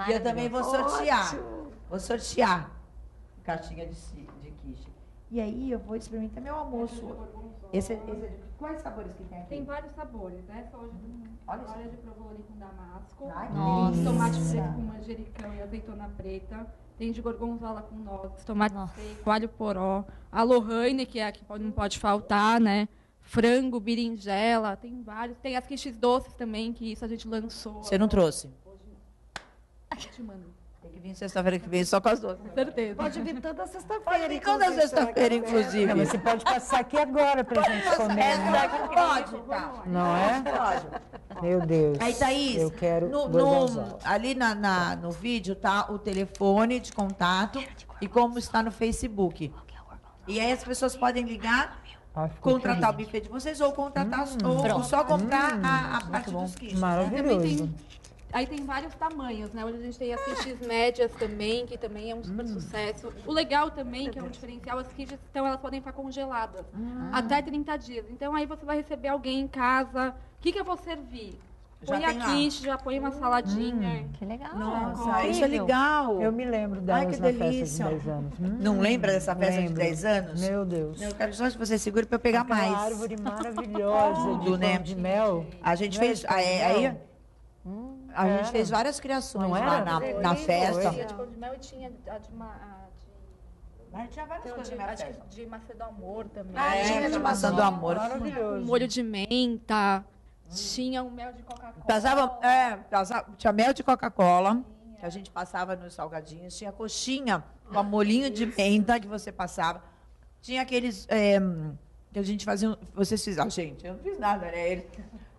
E eu também vou sortear. Ótimo. Vou sortear caixinha de quiche. E aí eu vou experimentar meu almoço. Esse é de quais sabores que tem aqui? Tem vários sabores, né? Soja Olha de provolone com damasco. Ai, Tem tomate preto com manjericão e azeitona preta. Tem de gorgonzola com nozes, tomate seco, alho poró, a Lohane, que é a que não pode faltar, né? Frango, berinjela, tem vários. Tem as quiches doces também, que isso a gente lançou. Você não trouxe? Eu te mando. Tem que vir sexta-feira que vem só com as doces. Com certeza. Pode vir toda sexta-feira. Pode vir toda sexta-feira, inclusive. Não, mas você pode passar aqui agora pra gente comer. Né? Pode, tá. Não é? Pode. Meu Deus. Aí, Thaís, eu quero gorgonzola. ali no vídeo tá o telefone de contato e como está no Facebook. E aí as pessoas podem ligar, contratar o buffet de vocês, ou contratar ou só comprar a parte dos kits. Maravilhoso. Também tem Aí tem vários tamanhos, né? Hoje a gente tem as kits médias também, que também é um super sucesso. O legal também, que é um diferencial, as kits, então, elas podem ficar congeladas até 30 dias. Então, aí você vai receber alguém em casa. O que eu vou servir? Põe a kit, já põe uma saladinha. Que legal. Nossa, isso é legal. Eu me lembro Ai, delas que na delícia. festa de 10 anos. Não lembra dessa festa lembro. de 10 anos? Meu Deus. Eu quero só que você segure para eu pegar Aquela mais. árvore maravilhosa de Tudo, né? pão de mel. A gente Não é fez. de pão de Aí mel? a gente Era. fez várias criações Não lá era? na festa. Tinha de pão de mel e tinha Mas tinha várias coisas na minha acho festa. que de maçã do amor também. Tinha de maçã do amor. Maravilhoso. Um molho de menta. Tinha um mel de Coca-Cola. Tinha mel de Coca-Cola, que a gente passava nos salgadinhos. Tinha coxinha com molhinho de menta que você passava. Tinha aqueles que a gente fazia. Vocês fizeram, gente, eu não fiz nada, né?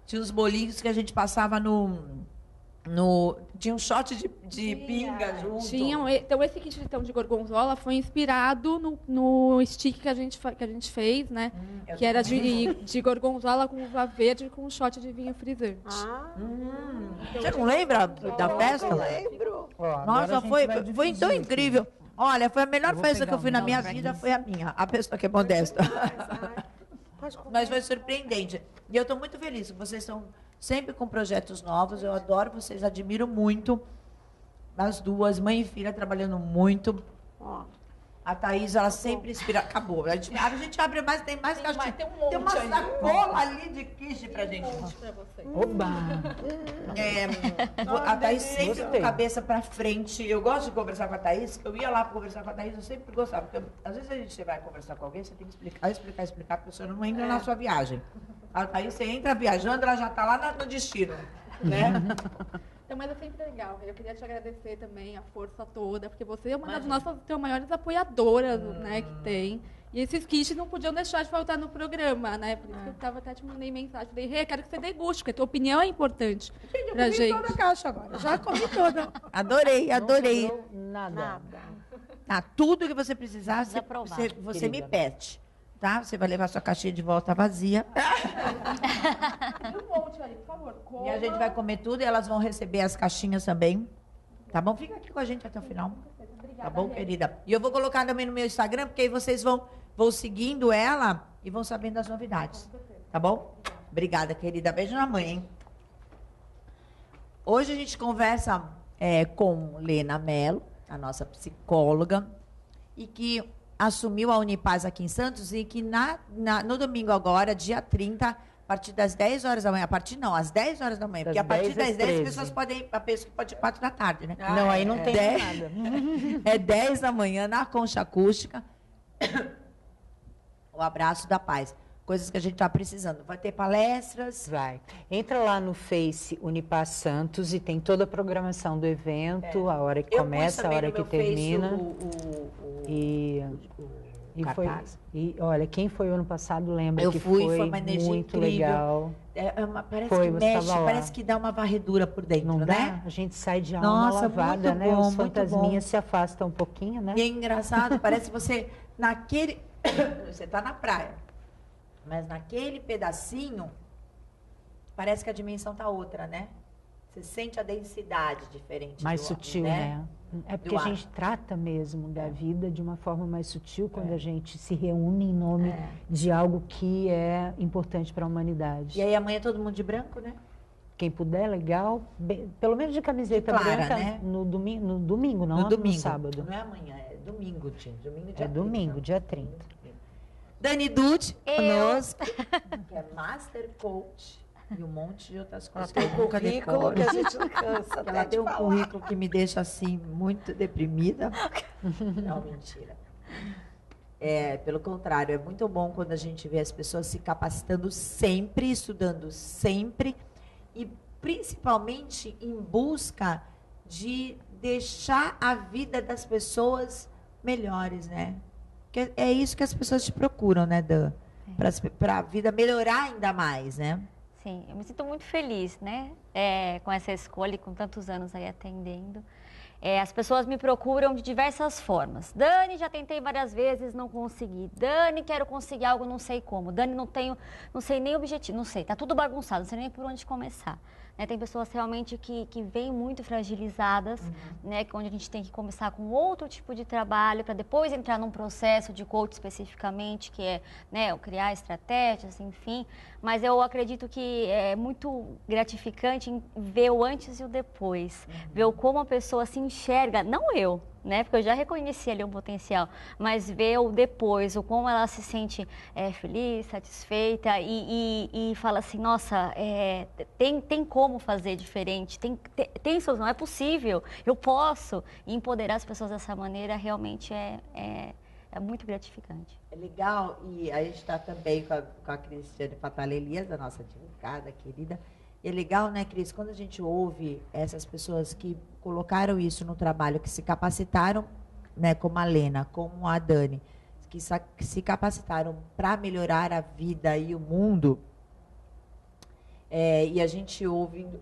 Tinha os bolinhos que a gente passava tinha um shot de pinga junto. Então, esse kit de gorgonzola foi inspirado no stick que a gente fez, né? Que era de gorgonzola com uva verde com um shot de vinho freezer. Você não lembra da festa? Eu lembro. Nossa, foi tão incrível. Olha, foi a melhor festa que eu fui na minha vida, foi a minha. A pessoa que é modesta. Mas foi surpreendente. E eu estou muito feliz que vocês estão sempre com projetos novos. Eu adoro vocês, admiro muito. As duas, mãe e filha, trabalhando muito. A Thaís, ela sempre inspira. Acabou. A gente abre mais, tem mais caixinha. Tem uma sacola ali de quiche pra gente. Oba! A Thaís sempre com a cabeça pra frente. Eu gosto de conversar com a Thaís. Eu ia lá pra conversar com a Thaís, eu sempre gostava. Porque às vezes a gente vai conversar com alguém, você tem que explicar, porque a pessoa não entra na sua viagem. A Thaís, você entra viajando, ela já tá lá no destino. Né? Então, mas é sempre legal. Eu queria te agradecer também a força toda, porque você é uma das nossas maiores apoiadoras, né, que tem. E esses kits não podiam deixar de faltar no programa, né? Por isso que eu tava até te mandei mensagem. Falei, Rê, quero que você deguste, porque a tua opinião é importante pra gente. Eu comi toda a caixa agora. Já comi toda. Adorei. Nada. Tudo que você precisar, você me pede. Tá? Você vai levar sua caixinha de volta vazia. Um monte aí, por favor. E a gente vai comer tudo e elas vão receber as caixinhas também. Tá bom? Fica aqui com a gente até o final. Tá bom, querida? E eu vou colocar também no meu Instagram, porque aí vocês vão seguindo ela e vão sabendo das novidades. Tá bom? Obrigada, querida. Beijo na mãe, hein? Hoje a gente conversa com Lena Mello, a nossa psicóloga, e que assumiu a Unipaz aqui em Santos e que no domingo agora, dia 30, a partir das 10 horas da manhã, às 10 horas da manhã, porque a partir das 10 as pessoas podem ir, a pessoa pode ir 4 da tarde, né? Não, aí não tem 10, nada. É 10 da manhã na Concha Acústica. O Abraço da Paz. Coisas que a gente está precisando. Vai ter palestras. Vai. Entra lá no Face Unipaz Santos e tem toda a programação do evento, a hora que começa, a hora que termina. E olha, quem foi o ano passado lembra que foi uma energia muito incrível. legal. Parece que mexe, parece que dá uma varredura por dentro, não né? Dá? A gente sai de alma lavada, né? Bom, os fantasminhas se afastam um pouquinho, né? E é engraçado, parece você você está na praia, mas naquele pedacinho parece que a dimensão tá outra, né? Você sente a densidade diferente. Mais sutil, né? É porque Do a gente trata mesmo da vida de uma forma mais sutil quando a gente se reúne em nome de algo que é importante para a humanidade. E aí amanhã todo mundo de branco, né? Quem puder, legal. Pelo menos de camiseta branca, né? No domingo, não no sábado. Não é amanhã, é domingo, gente. Domingo, dia 30. Dani Dutti, conosco, que é Master Coach. E um monte de outras coisas. Ela tem um currículo que a gente não cansa. Ela tem um currículo que me deixa assim muito deprimida. Não, mentira. Pelo contrário, é muito bom quando a gente vê as pessoas se capacitando sempre, estudando sempre e principalmente em busca de deixar a vida das pessoas melhores, né? Porque é isso que as pessoas te procuram, né, Dan? Para a vida melhorar ainda mais, né? Sim, eu me sinto muito feliz, né? Com essa escolha e com tantos anos aí atendendo. As pessoas me procuram de diversas formas. Dani, já tentei várias vezes, não consegui. Dani, quero conseguir algo, não sei como. Dani, não sei nem o objetivo, não sei, tá tudo bagunçado, não sei nem por onde começar. né? Tem pessoas realmente que vêm muito fragilizadas, né? Onde a gente tem que começar com outro tipo de trabalho para depois entrar num processo de coach especificamente, que é, né, criar estratégias, enfim. Mas eu acredito que é muito gratificante em ver o antes e o depois, ver como a pessoa se enxerga, não eu, né? Porque eu já reconheci ali um potencial, mas ver o depois, o como ela se sente feliz, satisfeita e fala assim, nossa, tem como fazer diferente, tem solução, é possível, eu posso. E empoderar as pessoas dessa maneira realmente é muito gratificante. É legal, e a gente está também com a Cristiane Fatale Elias, a nossa advogada querida. E é legal, né, Cris, quando a gente ouve essas pessoas que colocaram isso no trabalho, que se capacitaram, né, como a Lena, como a Dani, que se capacitaram para melhorar a vida e o mundo, e a gente ouvindo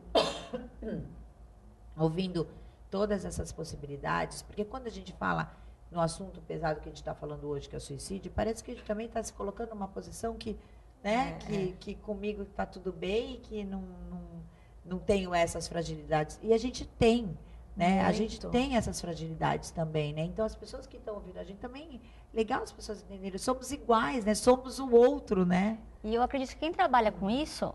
todas essas possibilidades, porque quando a gente fala no assunto pesado que a gente está falando hoje, que é o suicídio, parece que a gente também está se colocando numa posição que, né, que comigo está tudo bem e que não tenho essas fragilidades. E a gente tem, né? A gente tem essas fragilidades também, né? Então, as pessoas que estão ouvindo a gente também, legal as pessoas entenderem, somos iguais, né? Somos o outro, né? E eu acredito que quem trabalha com isso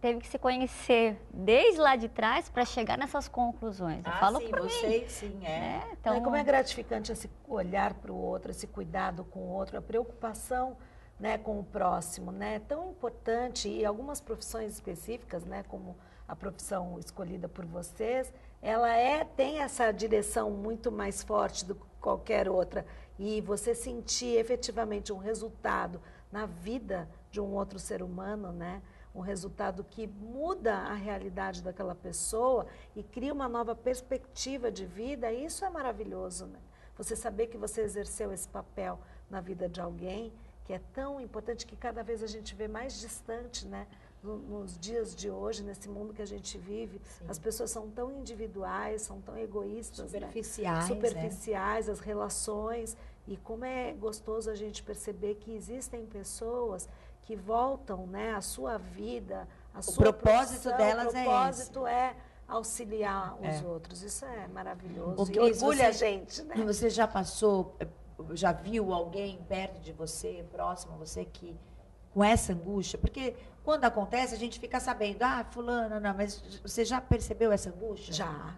teve que se conhecer desde lá de trás para chegar nessas conclusões. Eu falo sim, por vocês, mim. sim, Então, Como é gratificante esse olhar para o outro, esse cuidado com o outro, a preocupação, né, com o próximo, né? É tão importante, e algumas profissões específicas, né, como a profissão escolhida por vocês, ela tem essa direção muito mais forte do que qualquer outra. E você sentir efetivamente um resultado na vida de um outro ser humano, né? Um resultado que muda a realidade daquela pessoa e cria uma nova perspectiva de vida, isso é maravilhoso, né? Você saber que você exerceu esse papel na vida de alguém, que é tão importante, que cada vez a gente vê mais distante, né? Nos dias de hoje, nesse mundo que a gente vive, as pessoas são tão individuais, são tão egoístas, superficiais, né? Superficiais, as relações, e como é gostoso a gente perceber que existem pessoas que voltam, né, a sua vida, a sua propósito delas o propósito é auxiliar os outros. Isso é maravilhoso. E orgulha a gente, né? Você já viu alguém perto de você, próximo a você, que com essa angústia? Porque quando acontece, a gente fica sabendo, fulana, não, mas você já percebeu essa angústia?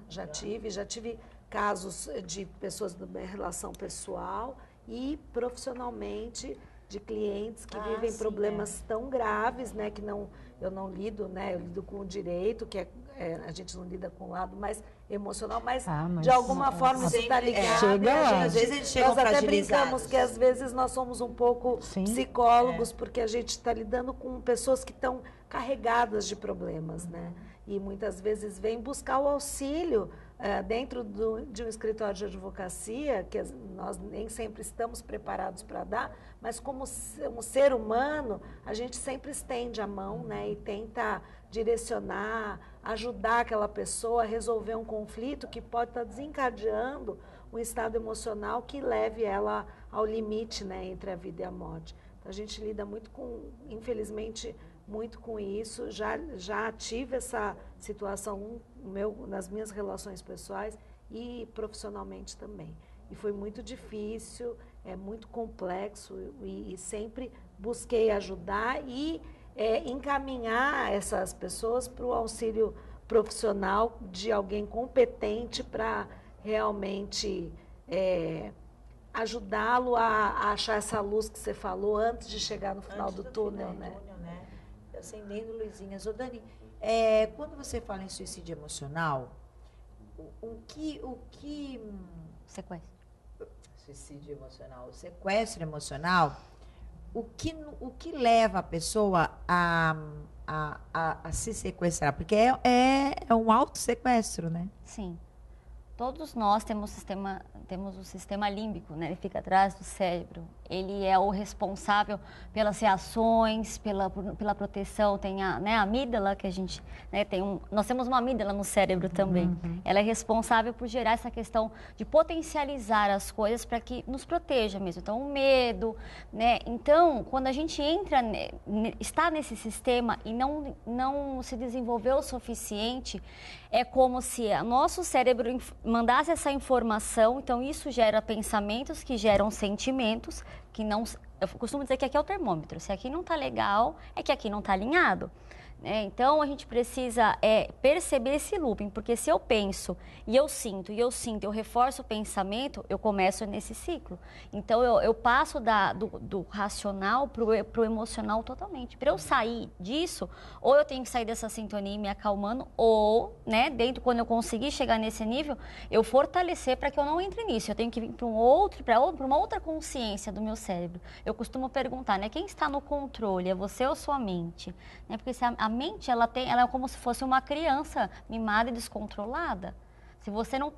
Já tive casos de pessoas da minha relação pessoal e profissionalmente de clientes que vivem problemas tão graves, né, que eu não lido, né, eu lido com o direito, que a gente não lida com o lado mais emocional, mas de alguma forma você está ligado. Às vezes a gente chega nós até brincamos que às vezes nós somos um pouco psicólogos, porque a gente está lidando com pessoas que estão carregadas de problemas, né? E muitas vezes vêm buscar o auxílio dentro de um escritório de advocacia, que nós nem sempre estamos preparados para dar, mas como um ser humano, a gente sempre estende a mão, né, e tenta direcionar, ajudar aquela pessoa a resolver um conflito que pode estar desencadeando um estado emocional que leve ela ao limite, né, entre a vida e a morte. Então, a gente lida muito infelizmente, muito com isso. Já tive essa situação nas minhas relações pessoais e profissionalmente também. E foi muito difícil, é muito complexo e sempre busquei ajudar e encaminhar essas pessoas para o auxílio profissional de alguém competente para realmente ajudá-lo a achar essa luz que você falou antes de chegar no final do túnel, né? Acendendo luzinhas. Ô, Dani, quando você fala em suicídio emocional, o que Sequestro. Suicídio emocional, sequestro emocional, o que leva a pessoa a se sequestrar? Porque é um autossequestro, né? Sim. Todos nós temos o sistema límbico, né? Ele fica atrás do cérebro. Ele é o responsável pelas reações, pela proteção. Tem a, né, a amígdala que a gente, né, nós temos uma amígdala no cérebro também. Ela é responsável por gerar essa questão de potencializar as coisas para que nos proteja mesmo. Então, o medo, né? Então, quando a gente está nesse sistema e não se desenvolveu o suficiente, é como se o nosso cérebro mandasse essa informação, então isso gera pensamentos que geram sentimentos, que não... Eu costumo dizer que aqui é o termômetro, se aqui não está legal, é que aqui não está alinhado. Então, a gente precisa perceber esse looping, porque se eu penso e eu sinto, eu reforço o pensamento, eu começo nesse ciclo. Então, eu passo do racional para o emocional totalmente. Para eu sair disso, ou eu tenho que sair dessa sintonia e me acalmando, ou, né, quando eu conseguir chegar nesse nível, eu fortalecer para que eu não entre nisso. Eu tenho que vir para uma outra consciência do meu cérebro. Eu costumo perguntar, né, quem está no controle, é você ou sua mente? Porque se a mente, ela é como se fosse uma criança mimada e descontrolada. Se você não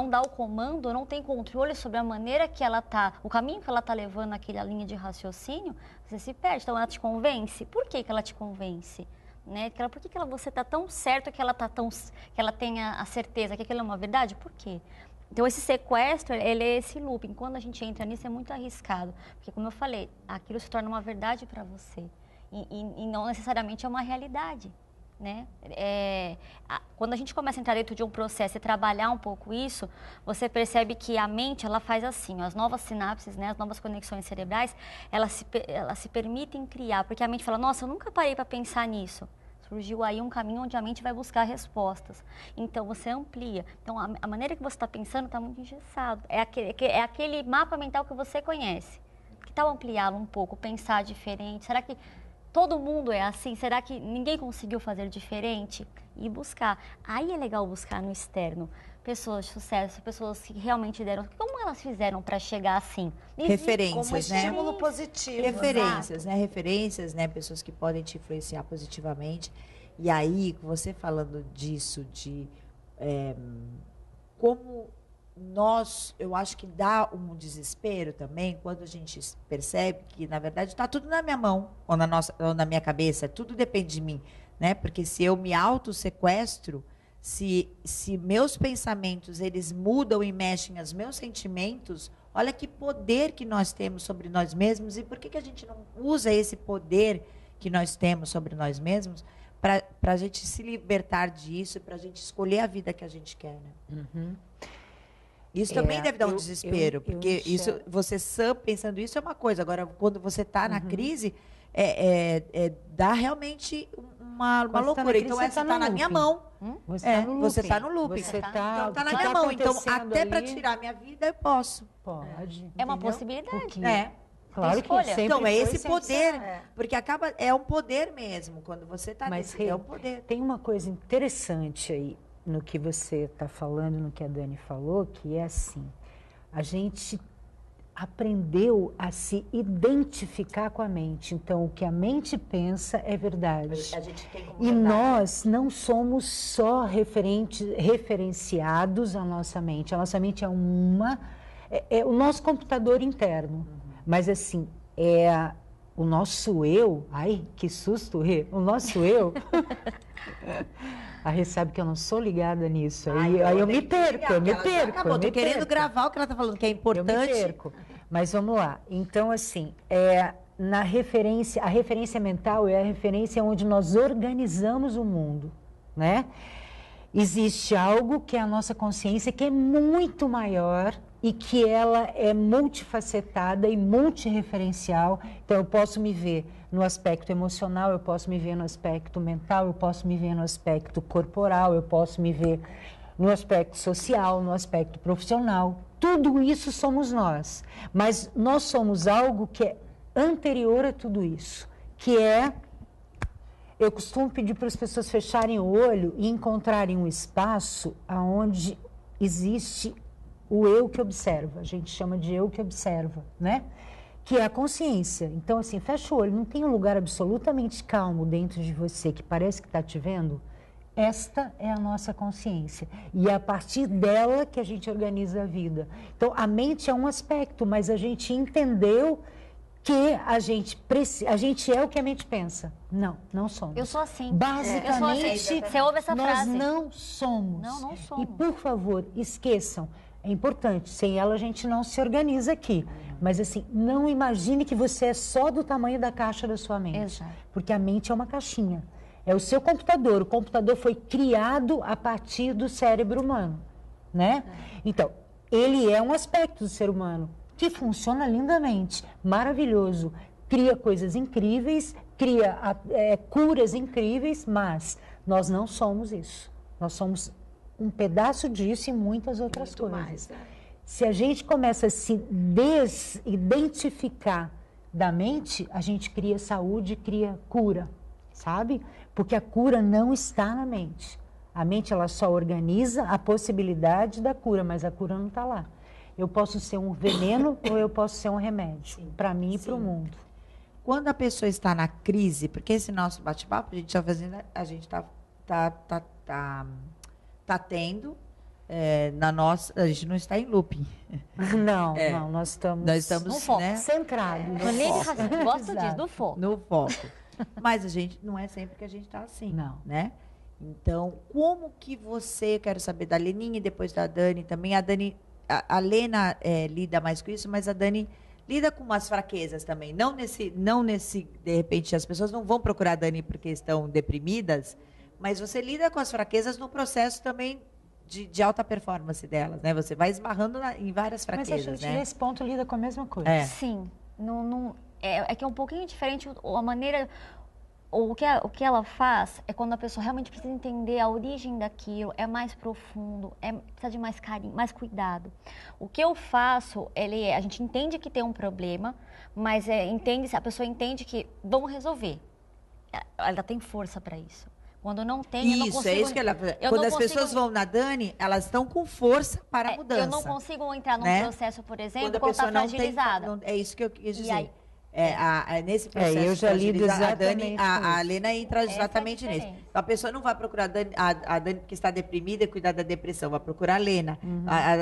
dá o comando, não tem controle sobre a maneira que ela está, o caminho que ela está levando naquela linha de raciocínio, você se perde. Então, ela te convence. Por que ela te convence? Né? Por que você está tão certo que ela tenha a certeza que aquilo é uma verdade? Por quê? Então, esse sequestro, ele é esse looping. Quando a gente entra nisso, é muito arriscado. Porque, como eu falei, aquilo se torna uma verdade para você. E não necessariamente é uma realidade, né? Quando a gente começa a entrar dentro de um processo e trabalhar um pouco isso, você percebe que a mente, ela faz assim, as novas sinapses, né, as novas conexões cerebrais, elas se permitem criar, porque a mente fala, nossa, eu nunca parei para pensar nisso. Surgiu aí um caminho onde a mente vai buscar respostas. Então, você amplia. Então, a maneira que você está pensando está muito engessado. É aquele mapa mental que você conhece. Que tal ampliá-lo um pouco, pensar diferente? Será que todo mundo é assim? Será que ninguém conseguiu fazer diferente? E buscar. Aí é legal buscar no externo. Pessoas de sucesso, pessoas que realmente deram... Como elas fizeram para chegar assim? Referências, como né? estímulo positivo. Referências, né? Referências, né? Pessoas que podem te influenciar positivamente. E aí, você falando disso, de como eu acho que dá um desespero também quando a gente percebe que, na verdade, está tudo na minha mão ou na minha cabeça, tudo depende de mim, né? Porque se eu me autossequestro, se meus pensamentos, eles mudam e mexem os meus sentimentos, olha que poder que nós temos sobre nós mesmos e por que a gente não usa esse poder que nós temos sobre nós mesmos para a gente se libertar disso, para a gente escolher a vida que a gente quer, né? Uhum. Isso também deve dar um desespero, porque isso, você pensando isso é uma coisa. Agora, quando você está na crise, dá realmente uma loucura. Então, essa está na minha mão. Você está no looping. Você então, está na minha mão. Então, até para tirar a minha vida, eu posso. Pode. É uma possibilidade. Claro que sempre então, é esse poder, porque é um poder mesmo, quando você está nisso, é um poder. Tem uma coisa interessante aí no que você está falando, no que a Dani falou, que é assim, a gente aprendeu a se identificar com a mente. Então, o que a mente pensa é verdade. A gente tem como e verdade. Nós não somos só referenciados à nossa mente. A nossa mente é o nosso computador interno. Mas, assim, o nosso eu... Ai, que susto, Rê! O nosso eu... A Rê sabe que eu não sou ligada nisso. Aí eu me perco, eu me perco. Eu tô querendo gravar o que ela está falando, que é importante. Eu me perco. Mas vamos lá. Então, assim, a referência mental é a referência onde nós organizamos o mundo, né? Existe algo que é a nossa consciência, que é muito maior e que ela é multifacetada e multireferencial. Então, eu posso me ver no aspecto emocional, eu posso me ver no aspecto mental, eu posso me ver no aspecto corporal, eu posso me ver no aspecto social, no aspecto profissional. Tudo isso somos nós. Mas nós somos algo que é anterior a tudo isso, que é... Eu costumo pedir para as pessoas fecharem o olho e encontrarem um espaço onde existe o eu que observa. A gente chama de eu que observa, né? Que é a consciência. Então, assim, fecha o olho. Não tem um lugar absolutamente calmo dentro de você que parece que está te vendo? Esta é a nossa consciência. E é a partir dela que a gente organiza a vida. Então, a mente é um aspecto, mas a gente entendeu que a gente é o que a mente pensa. Não somos. Eu sou assim. Basicamente, Eu sou assim. Você ouve essa nós frase? não somos. Não somos. E, por favor, esqueçam. É importante. Sem ela, a gente não se organiza aqui. Mas, assim, não imagine que você é só do tamanho da caixa da sua mente. Exato. Porque a mente é uma caixinha. É o seu computador. O computador foi criado a partir do cérebro humano, né? Então, ele é um aspecto do ser humano que funciona lindamente, maravilhoso, cria coisas incríveis, cria curas incríveis, mas nós não somos isso. Nós somos um pedaço disso e muitas outras coisas. Mais, né? Se a gente começa a se desidentificar da mente, a gente cria saúde, cria cura, sabe? Porque a cura não está na mente. A mente, ela só organiza a possibilidade da cura, mas a cura não está lá. Eu posso ser um veneno ou eu posso ser um remédio, para mim e para o mundo. Quando a pessoa está na crise, porque esse nosso bate-papo, a gente está fazendo, a gente tá tendo na nossa, a gente não está em looping. Não, nós estamos no foco, né, centrados. Gosto disso, do foco. no foco. Mas a gente não é sempre que a gente está assim, Não. né? Então, como que você, eu quero saber da Leninha e depois da Dani também, a Lena lida mais com isso, mas a Dani lida com umas fraquezas também. Não nesse, de repente, as pessoas não vão procurar a Dani porque estão deprimidas, mas você lida com as fraquezas no processo também de alta performance delas, né? Você vai esbarrando em várias fraquezas, mas a gente, né? nesse ponto, lida com a mesma coisa. Sim. É que é um pouquinho diferente a maneira... O que ela faz é quando a pessoa realmente precisa entender a origem daquilo, é mais profundo, precisa de mais carinho, mais cuidado. O que eu faço, a gente entende que tem um problema, mas a pessoa entende que vamos resolver. Ela tem força para isso. Quando não tem, eu não consigo... Isso, é isso que ela... Quando as pessoas vão na Dani, elas estão com força para a mudança. Eu não consigo entrar num né? processo, por exemplo, Quando a quando está pessoa fragilizada. É isso que eu quis dizer. aí, nesse processo eu já lido exatamente a Lena entra exatamente Essa é a nisso. diferença. A pessoa não vai procurar a Dani porque está deprimida e cuidar da depressão, vai procurar a Lena.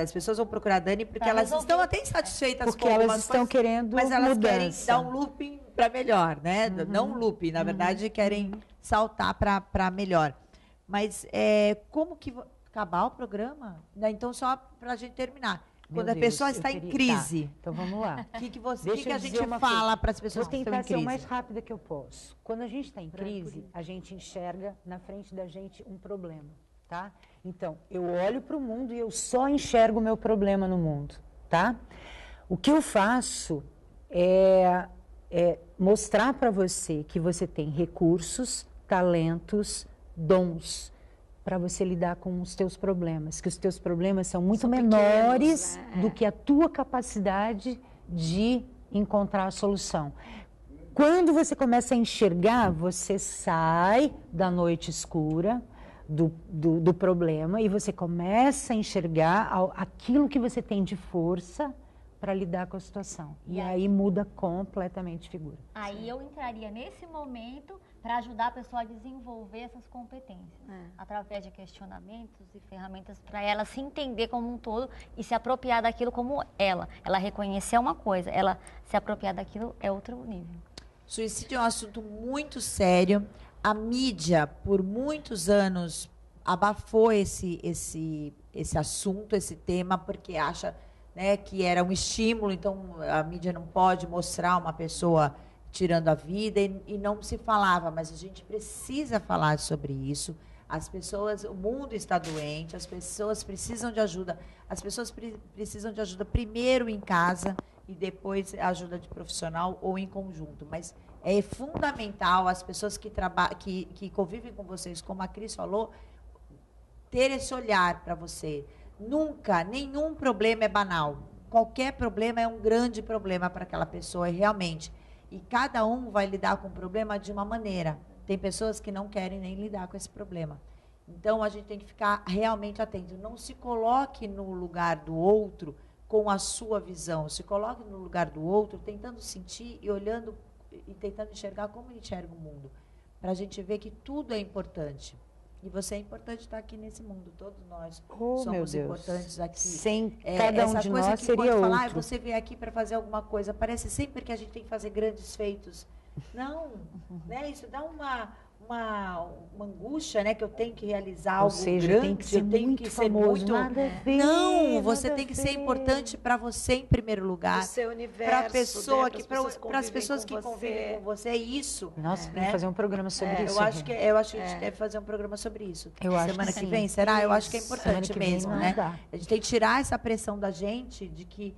As pessoas vão procurar a Dani porque Pra elas resolver. estão até insatisfeitas Porque com algumas elas estão coisas, querendo mas elas querem mudança. dar um looping para melhor, né? Não um looping, na verdade, querem saltar para melhor. Mas como que... Acabar o programa? Então, só para a gente terminar. Quando a pessoa está em crise, Tá, então vamos lá. o que Deixa a eu gente dizer uma fala para as pessoas Vou que estão em tentar ser o crise? mais rápida que eu posso. Quando a gente está em crise, a gente enxerga na frente da gente um problema, tá? Então, eu olho para o mundo e eu só enxergo o meu problema no mundo, tá? O que eu faço é mostrar para você que você tem recursos, talentos, dons para você lidar com os teus problemas, que os teus problemas são muito menores pequenos, né? do que a tua capacidade de encontrar a solução. Quando você começa a enxergar, você sai da noite escura do problema e você começa a enxergar aquilo que você tem de força para lidar com a situação. E aí muda completamente de figura. Aí eu entraria nesse momento para ajudar a pessoa a desenvolver essas competências, através de questionamentos e ferramentas para ela se entender como um todo e se apropriar daquilo como ela. Ela reconhecer uma coisa, ela se apropriar daquilo é outro nível. Suicídio é um assunto muito sério. A mídia, por muitos anos, abafou esse assunto, esse tema, porque acha, né, que era um estímulo, então a mídia não pode mostrar uma pessoa tirando a vida e não se falava, mas a gente precisa falar sobre isso. As pessoas, o mundo está doente, as pessoas precisam de ajuda. As pessoas precisam de ajuda primeiro em casa e depois ajuda de profissional ou em conjunto. Mas é fundamental as pessoas que convivem com vocês, como a Cris falou, ter esse olhar para você. Nunca, nenhum problema é banal. Qualquer problema é um grande problema para aquela pessoa, realmente. E cada um vai lidar com o problema de uma maneira. Tem pessoas que não querem nem lidar com esse problema. Então, a gente tem que ficar realmente atento. Não se coloque no lugar do outro com a sua visão. Se coloque no lugar do outro, tentando sentir e olhando e tentando enxergar como ele enxerga o mundo. Para a gente ver que tudo é importante. E você é importante estar aqui nesse mundo. Todos nós Oh, meu somos Deus. importantes aqui. Sem cada um essa de coisa nós que seria pode falar, outro. você veio aqui para fazer alguma coisa. Parece sempre que a gente tem que fazer grandes feitos. Não, né? Isso dá uma angústia, né? Que eu tenho que realizar Ou algo seja, grande, tem que ser eu tenho muito que ser famoso. muito... Nada a ver, Não, você nada tem a que ser ver. importante para você em primeiro lugar. Do seu universo, Para a pessoa né? que, Pras para as pessoas convivem que com convivem você. com você, é isso. Nossa, né? vamos fazer um programa sobre isso. Eu acho que a gente É. deve fazer um programa sobre isso. Eu acho Semana que que sim. vem, será? Eu acho que é Semana importante que vem mesmo, não né? dá. A gente tem que tirar essa pressão da gente de que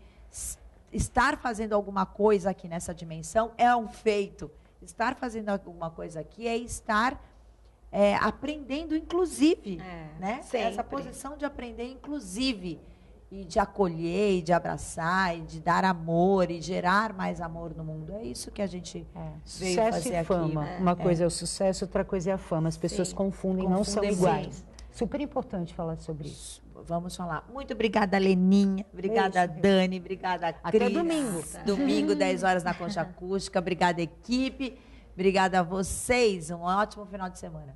estar fazendo alguma coisa aqui nessa dimensão é um feito. Estar fazendo alguma coisa aqui é estar aprendendo, inclusive, né? sempre. Essa posição de aprender, inclusive, e de acolher, e de abraçar, e de dar amor, e gerar mais amor no mundo. É isso que a gente veio Sucesso fazer e aqui. fama. Uma coisa é o sucesso, outra coisa é a fama. As pessoas Sim. confundem, não são Confundem iguais. Super importante falar sobre isso. Vamos falar. Muito obrigada, Leninha. Obrigada, Beijo. Dani. Obrigada, Cris. Até domingo. Domingo, 10 horas na Concha Acústica. Obrigada, equipe. Obrigada a vocês. Um ótimo final de semana.